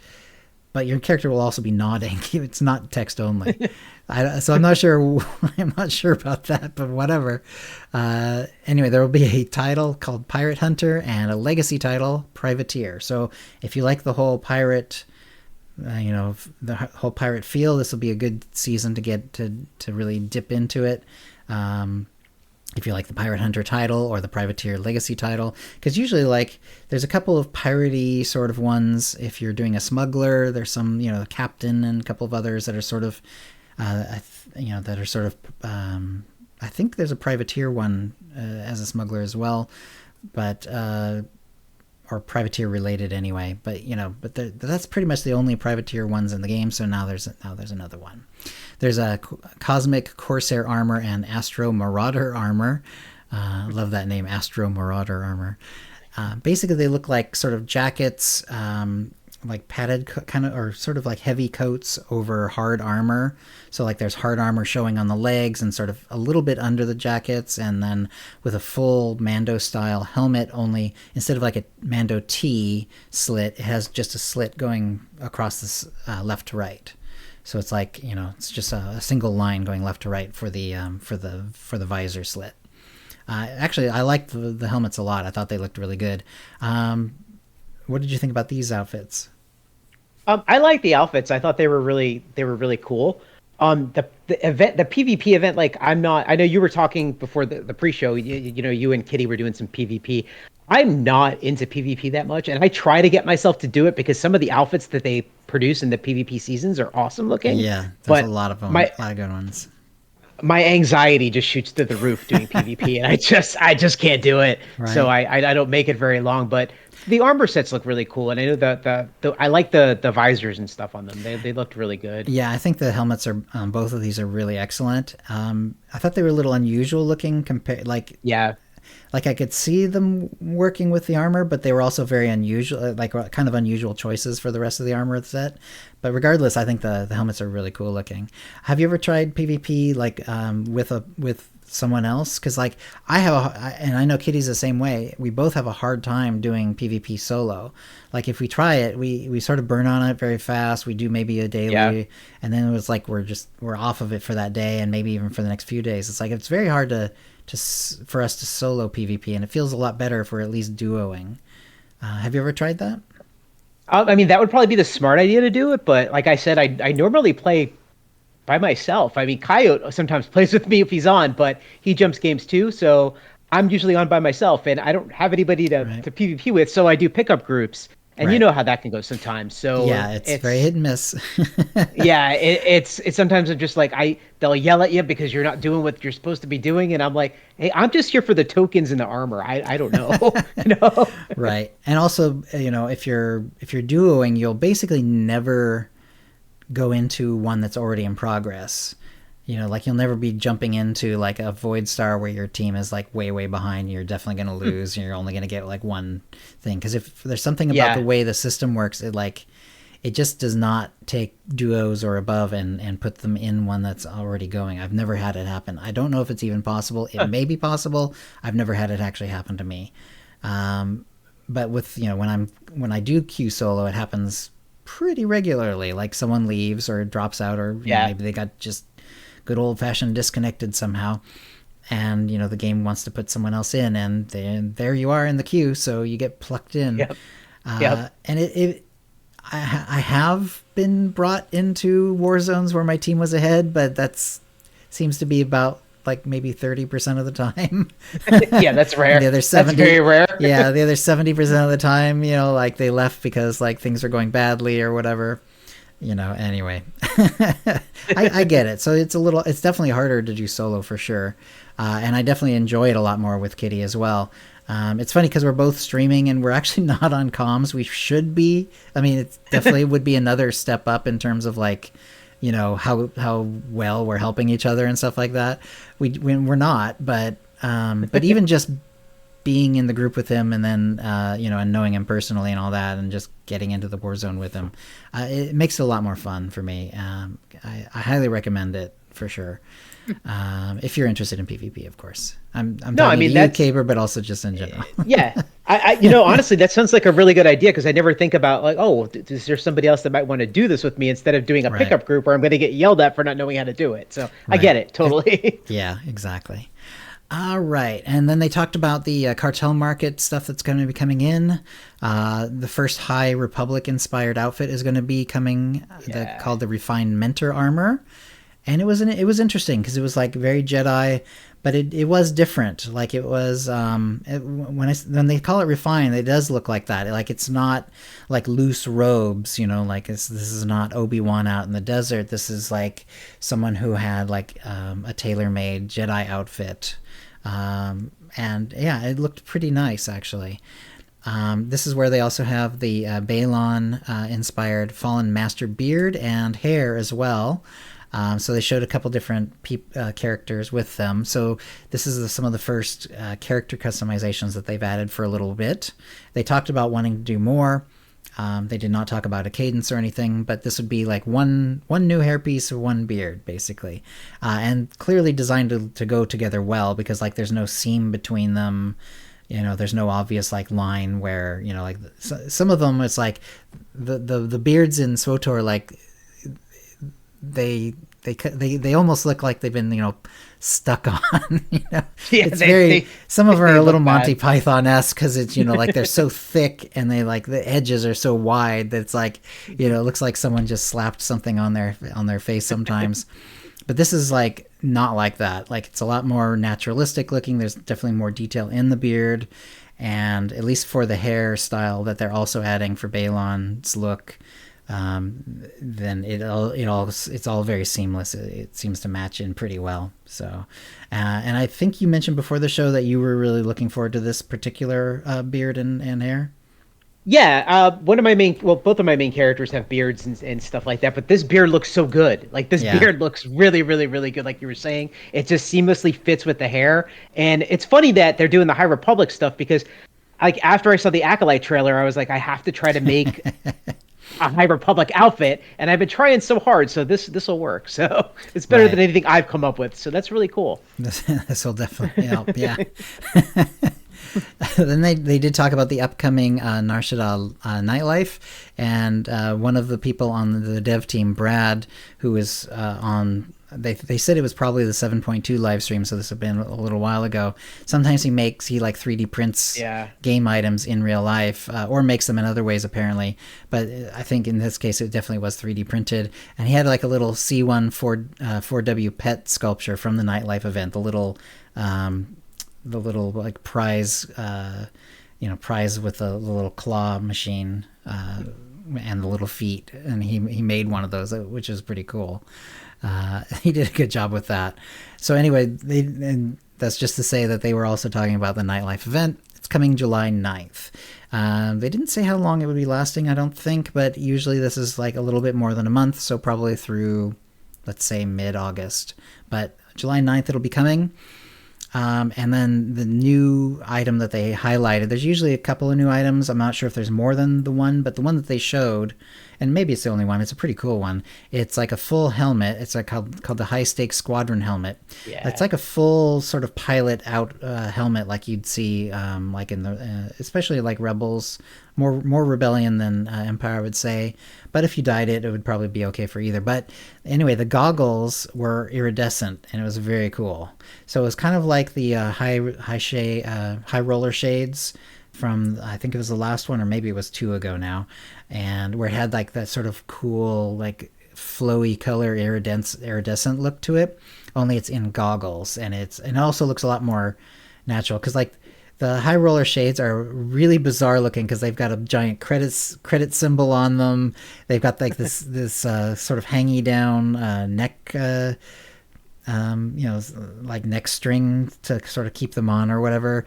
but your character will also be nodding. It's not text only. So I'm not sure. I'm not sure about that, but whatever. Anyway, there will be a title called Pirate Hunter and a legacy title, Privateer. So if you like the whole pirate, the whole pirate feel, this will be a good season to get to really dip into it. If you like the Pirate Hunter title or the Privateer Legacy title, because usually like there's a couple of piratey sort of ones. If you're doing a smuggler, there's some the captain and a couple of others that are sort of I think there's a Privateer one as a smuggler as well, but or Privateer related anyway. But that's pretty much the only Privateer ones in the game. So now there's another one. There's a Cosmic Corsair Armor and Astro Marauder Armor. Love that name, Astro Marauder Armor. Basically, they look like sort of jackets, like padded kind of, or sort of like heavy coats over hard armor. So like there's hard armor showing on the legs and sort of a little bit under the jackets, and then with a full Mando style helmet, only instead of like a Mando T slit, it has just a slit going across this left to right. So it's like it's just a single line going left to right for the visor slit. Actually, I liked the helmets a lot. I thought they looked really good. What did you think about these outfits? I like the outfits. I thought they were really cool. The event, the PvP event, like I'm not. I know you were talking before the pre-show. You know, you and Kitty were doing some PvP. I'm not into PvP that much, and I try to get myself to do it because some of the outfits that they produce in the PvP seasons are awesome looking. Yeah, there's a But lot of them, my a lot of good ones. my anxiety just shoots through the roof doing PvP, and I just can't do it. So Right. I don't make it very long. But the armor sets look really cool, and I know the I like the visors and stuff on them. They looked really good. Yeah, I think the helmets are both of these are really excellent. I thought they were a little unusual looking compared, Yeah, like I could see them working with the armor, but they were also very unusual, like kind of unusual choices for the rest of the armor set. But regardless, I think the helmets are really cool looking. Have you ever tried PvP like with someone else? Because like I have and I know Kitty's the same way. We both have a hard time doing PvP solo. Like if we try it, we sort of burn on it very fast. We do maybe a daily, yeah. and then it was like we're off of it for that day, and maybe even for the next few days. It's like it's very hard for us to solo PvP, and it feels a lot better if we're at least duoing. Have you ever tried that? I mean, that would probably be the smart idea to do it, but like I said, I normally play by myself. I mean, Coyote sometimes plays with me if he's on, but he jumps games too, so I'm usually on by myself, and I don't have anybody Right. to PvP with, so I do pickup groups, and you Right. know how that can go sometimes. So Yeah, it's very hit and miss. yeah, it's sometimes I'm just like they'll yell at you because you're not doing what you're supposed to be doing, and I'm like, hey, I'm just here for the tokens and the armor. I don't know, you know. Right. And also, if you're duoing, you'll basically never go into one that's already in progress. Like you'll never be jumping into like a Void Star where your team is like way, way behind. You're definitely going to lose. And you're only going to get like one thing. Because if there's something about Yeah. the way the system works, it just does not take duos or above and put them in one that's already going. I've never had it happen. I don't know if it's even possible. It may be possible. I've never had it actually happen to me. But with when I do queue solo, it happens pretty regularly. Like someone leaves or drops out, or Yeah. maybe they got just good old fashioned disconnected somehow, and the game wants to put someone else in, and there you are in the queue, so you get plucked in. Yep. Yep. And I have been brought into war zones where my team was ahead, but that's seems to be about like maybe 30% of the time. Yeah, that's rare. The other 70, that's very rare. Yeah, the other 70% of the time, like they left because like things are going badly or whatever. Anyway, I get it. So it's definitely harder to do solo for sure. And I definitely enjoy it a lot more with Kitty as well. It's funny because we're both streaming and we're actually not on comms. We should be. I mean, it definitely would be another step up in terms of like, how well we're helping each other and stuff like that. We're not, but even just being in the group with him and then and knowing him personally and all that and just getting into the war zone with him, it makes it a lot more fun for me. I highly recommend it for sure. If you're interested in PvP, of course. I'm talking to you, Caber, but also just in general. Yeah, honestly, that sounds like a really good idea because I never think about like, oh, is there somebody else that might want to do this with me instead of doing a Right. pickup group where I'm going to get yelled at for not knowing how to do it. So I get it totally. Yeah, exactly. All right. And then they talked about the cartel market stuff that's going to be coming in. The first High Republic inspired outfit is going to be coming, called the Refined Mentor Armor. And it was interesting because it was like very Jedi, but it was different. Like it was when they call it refined, it does look like that. Like it's not like loose robes, like this is not Obi-Wan out in the desert. This is like someone who had like a tailor-made Jedi outfit. And yeah, it looked pretty nice actually. This is where they also have the Balon inspired Fallen Master beard and hair as well. So they showed a couple different characters with them. So this is some of the first character customizations that they've added for a little bit. They talked about wanting to do more. They did not talk about a cadence or anything, but this would be like one new hairpiece or one beard, basically. And clearly designed to go together well because like there's no seam between them. There's no obvious like line where, like some of them, it's like the beards in SWTOR, like they they almost look like they've been stuck on. Yeah, it's some of them are a little Monty Python-esque because it's like they're so thick and they like the edges are so wide that it's like it looks like someone just slapped something on their face sometimes. But this is like not like that. Like it's a lot more naturalistic looking. There's definitely more detail in the beard, and at least for the hairstyle that they're also adding for Balon's look, then it's all very seamless. It seems to match in pretty well. So, and I think you mentioned before the show that you were really looking forward to this particular beard and hair. Yeah, both of my main characters have beards and stuff like that, but this beard looks so good. Like this beard looks really, really, really good. Like you were saying, it just seamlessly fits with the hair. And it's funny that they're doing the High Republic stuff because, like, after I saw the Acolyte trailer, I was like, I have to try to make a High Republic outfit, and I've been trying so hard. So this will work. So it's better than anything I've come up with. So that's really cool. This will definitely help. Yeah. Then they did talk about the upcoming Nar Shaddaa nightlife, and one of the people on the dev team, Brad, who is on. They said it was probably the 7.2 live stream, so this had been a little while ago. Sometimes he like 3D prints game items in real life, or makes them in other ways apparently. But I think in this case it definitely was 3D printed, and he had like a little C1 4W pet sculpture from the nightlife event, the little like prize, prize with the little claw machine and the little feet, and he made one of those, which is pretty cool. He did a good job with that. So anyway, and that's just to say that they were also talking about the nightlife event. It's coming July 9th. They didn't say how long it would be lasting, I don't think, but usually this is like a little bit more than a month, so probably through, let's say, mid-August. But July 9th it'll be coming. And then the new item that they highlighted, there's usually a couple of new items. I'm not sure if there's more than the one, but the one that they showed, and maybe it's the only one, it's a pretty cool one. It's like a full helmet. It's like called the High Stakes Squadron helmet. Yeah. It's like a full sort of pilot out helmet like you'd see like in the, especially like Rebels, more Rebellion than Empire, I would say. But if you dyed it, it would probably be okay for either. But anyway, the goggles were iridescent, and it was very cool. So it was kind of like the high roller shades from, I think it was the last one, or maybe it was 2 ago now, and where it had like that sort of cool, like flowy color iridescent look to it. Only it's in goggles, and it also looks a lot more natural, because like the high roller shades are really bizarre looking because they've got a giant credit symbol on them. They've got like this sort of hangy down neck, like neck string to sort of keep them on or whatever.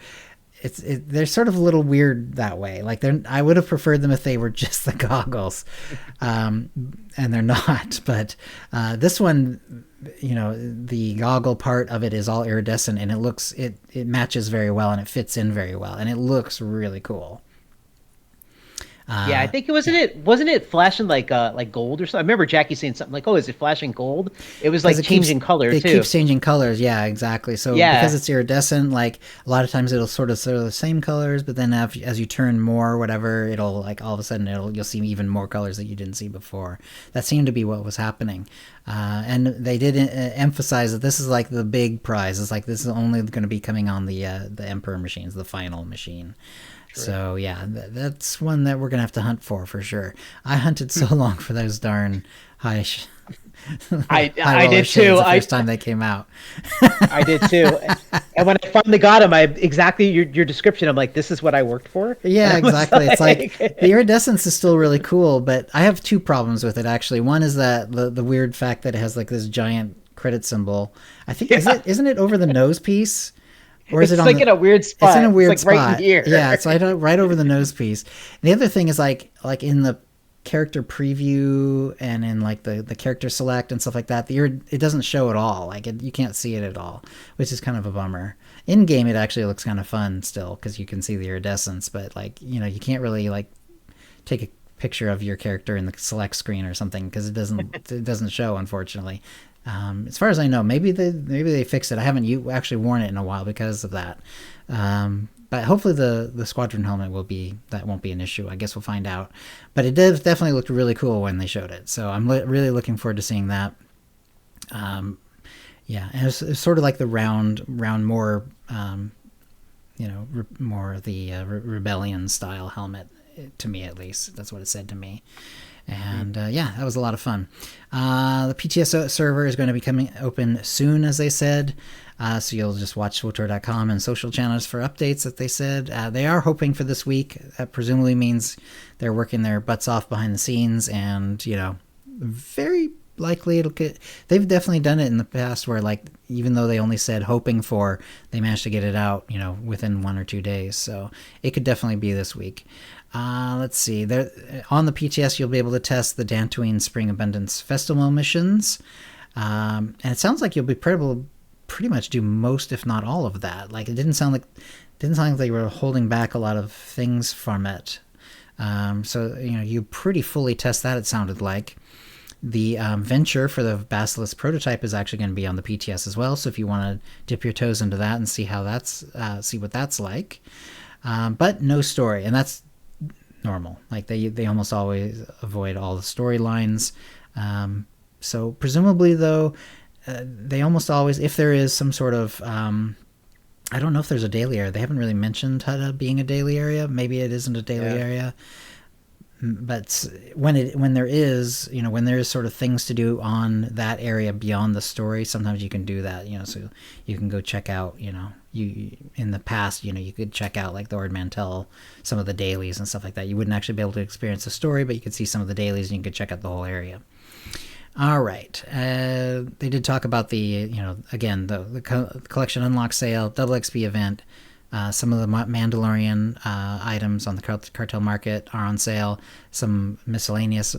They're sort of a little weird that way. Like I would have preferred them if they were just the goggles, and they're not. But this one, the goggle part of it is all iridescent, and it matches very well, and it fits in very well, and it looks really cool. I think wasn't it flashing like gold or something? I remember Jackie saying something like, "Oh, is it flashing gold?" It was like changing color too. It keeps changing colors, yeah, exactly. So because it's iridescent, like a lot of times it'll sort of the same colors, but then as you turn more, whatever, it'll like all of a sudden you'll see even more colors that you didn't see before. That seemed to be what was happening, and they did emphasize that this is like the big prize. It's like this is only going to be coming on the Emperor machines, the final machine. True. So yeah, that's one that we're gonna have to hunt for sure. I hunted so long for those darn high. I did too. The first time they came out, I did too. And when I finally got them, exactly your description. I'm like, this is what I worked for. Yeah, exactly. It's like the iridescence is still really cool, but I have 2 problems with it actually. One is that the weird fact that it has like this giant credit syymol. I think isn't it over the nose piece? Or is it's it like in a weird spot. It's in a weird spot. Right in here. Yeah, it's right over the nose piece. And the other thing is like in the character preview and in like the character select and stuff like that, it doesn't show at all. Like you can't see it at all, which is kind of a bummer. In game, it actually looks kind of fun still because you can see the iridescence, but like you can't really like take a picture of your character in the select screen or something because it doesn't show, unfortunately. As far as I know, maybe they fixed it. I haven't actually worn it in a while because of that. But hopefully the squadron helmet won't be an issue. I guess we'll find out. But it definitely looked really cool when they showed it. So I'm really looking forward to seeing that. Yeah, and it's sort of like the round more, more the rebellion style helmet, to me at least. That's what it said to me. And yeah, that was a lot of fun. The PTS server is going to be coming open soon, as they said. So you'll just watch SWTOR.com and social channels for updates that they said. They are hoping for this week. That presumably means they're working their butts off behind the scenes, and, very likely it'll get... They've definitely done it in the past where, like, even though they only said hoping for, they managed to get it out, within 1 or 2 days. So it could definitely be this week. Let's see. There, on the PTS, you'll be able to test the Dantooine Spring Abundance Festival missions. And it sounds like you'll be pretty much do most, if not all of that. Like, it didn't sound like they were holding back a lot of things from it. So, you pretty fully test that, it sounded like. The venture for the Basilisk prototype is actually going to be on the PTS as well. So if you want to dip your toes into that and see how see what that's like. But no story, and that's normal. Like, they almost always avoid all the storylines. So presumably, though, they almost always, if there is some sort of, I don't know if there's a daily area. They haven't really mentioned Hutta being a daily area. Maybe it isn't a daily area. But when there is sort of things to do on that area beyond the story, sometimes you can do that, so you can go check out, you in the past, you could check out, like, the Lord Mantell, some of the dailies and stuff like that. You wouldn't actually be able to experience the story, but you could see some of the dailies and you could check out the whole area. All right. They did talk about the, again, the collection unlock sale, double XP event. Some of the Mandalorian items on the cartel market are on sale. Some miscellaneous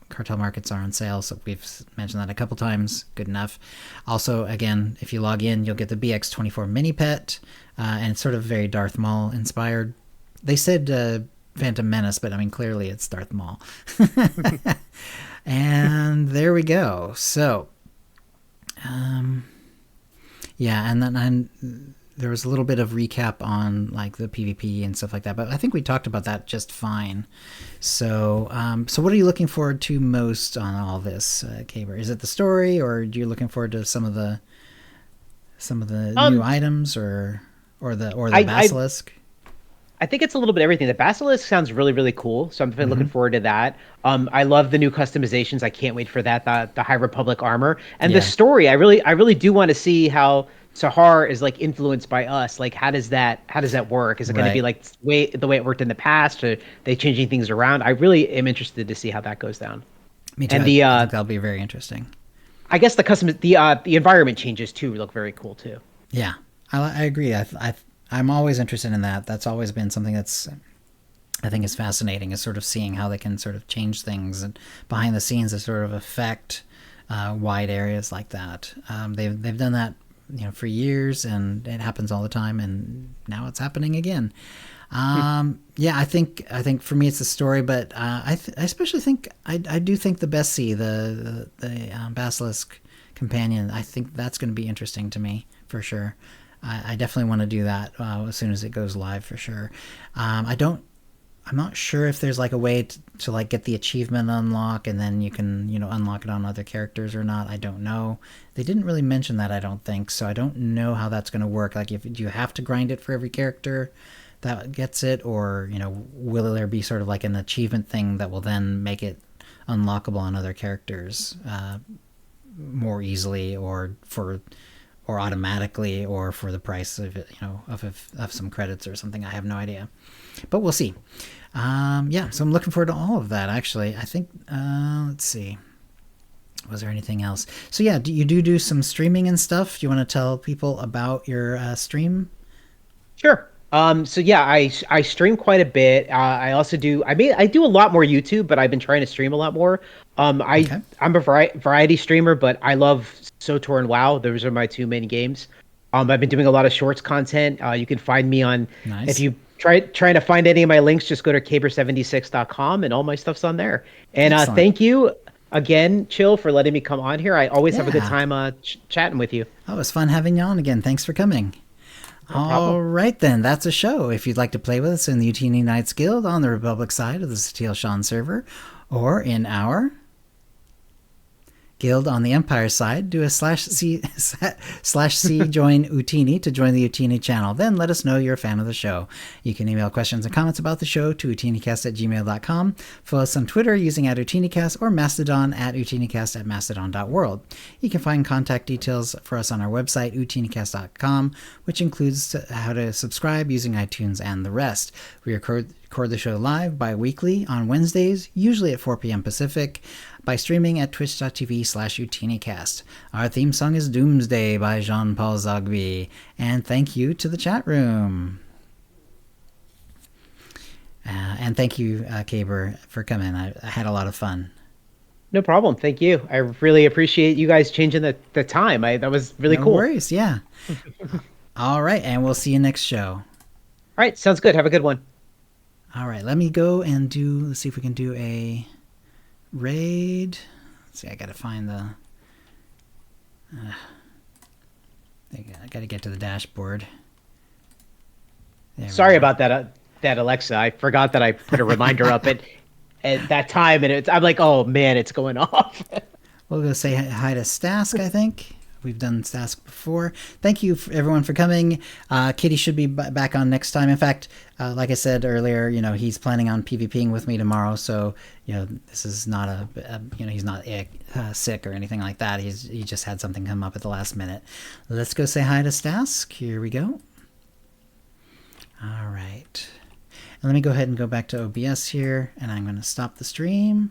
cartel markets are on sale, so we've mentioned that a couple times. Good enough. Also, again, if you log in, you'll get the BX-24 mini pet, and it's sort of very Darth Maul inspired. They said Phantom Menace, but I mean, clearly it's Darth Maul. And there we go. So, yeah, and then there was a little bit of recap on, like, the PvP and stuff like that, but I think we talked about that just fine. So, so what are you looking forward to most on all this, Caber? Is it the story, or are you looking forward to some of the new items, or the Basilisk? I think it's a little bit of everything. The Basilisk sounds really, really cool, so I'm definitely looking forward to that. I love the new customizations. I can't wait for that. The High Republic armor and the story. I really do want to see how Sahar is, like, influenced by us. Like, how does that work? Is it going to be like the way it worked in the past, or are they changing things around? I really am interested to see how that goes down. Me too. And I think that'll be very interesting. I guess the environment changes too look very cool too. Yeah, I agree. I'm always interested in that. That's always been something that's, I think, is fascinating, is sort of seeing how they can sort of change things and behind the scenes to sort of affect wide areas like that. They've done that, for years, and it happens all the time, and now it's happening again. Yeah, I think for me it's the story, but I especially think I do think the Bessie, the Basilisk companion, I think that's going to be interesting to me for sure. I definitely want to do that as soon as it goes live for sure. I'm not sure if there's, like, a way to like get the achievement unlock and then you can, unlock it on other characters or not. I don't know. They didn't really mention that, I don't think. So I don't know how that's going to work. Like, do you have to grind it for every character that gets it, or, will there be sort of like an achievement thing that will then make it unlockable on other characters more easily, or automatically, or for the price of it, of some credits or something. I have no idea, but we'll see. Yeah, so I'm looking forward to all of that, actually. I think, let's see. Was there anything else? So yeah, you do some streaming and stuff. Do you want to tell people about your stream? Sure. So yeah, I stream quite a bit. I also do, I do a lot more YouTube, but I've been trying to stream a lot more. I'm a variety streamer, but I love SWTOR and WoW. Those are my two main games. I've been doing a lot of shorts content. You can find me on, if you trying to find any of my links, just go to caber76.com and all my stuff's on there. And thank you again, Chill, for letting me come on here. I always have a good time chatting with you. Oh, it was fun having you on again. Thanks for coming. All right, then. That's a show. If you'd like to play with us in the Utini Knights Guild on the Republic side of the Satele Shan server, or in our Guild on the Empire side, do a /C join Utini to join the Utini channel. Then let us know you're a fan of the show. You can email questions and comments about the show to utinicast@gmail.com. Follow us on Twitter using @utinicast or Mastodon @utinicast@mastodon.world. You can find contact details for us on our website, utinicast.com, which includes how to subscribe using iTunes and the rest. We record the show live bi-weekly on Wednesdays, usually at 4 p.m. Pacific, by streaming at twitch.tv/OotiniCast. Our theme song is Doomsday by Jean-Paul Zogby. And thank you to the chat room. And thank you, Kaber, for coming. I had a lot of fun. No problem. Thank you. I really appreciate you guys changing the time. That was really cool. No worries, yeah. All right, and we'll see you next show. All right, sounds good. Have a good one. All right, let me go and let's see if we can do a raid. Let's see, I gotta find the... I gotta get to the dashboard. Sorry about that, Alexa. I forgot that I put a reminder up at that time, and I'm like, oh man, it's going off. We'll go say hi to Stask, I think. We've done Stask before. Thank you, everyone, for coming. Kitty should be back on next time. In fact, like I said earlier, he's planning on PvPing with me tomorrow. So, this is not he's not sick or anything like that. He just had something come up at the last minute. Let's go say hi to Stask. Here we go. All right. And let me go ahead and go back to OBS here, and I'm going to stop the stream.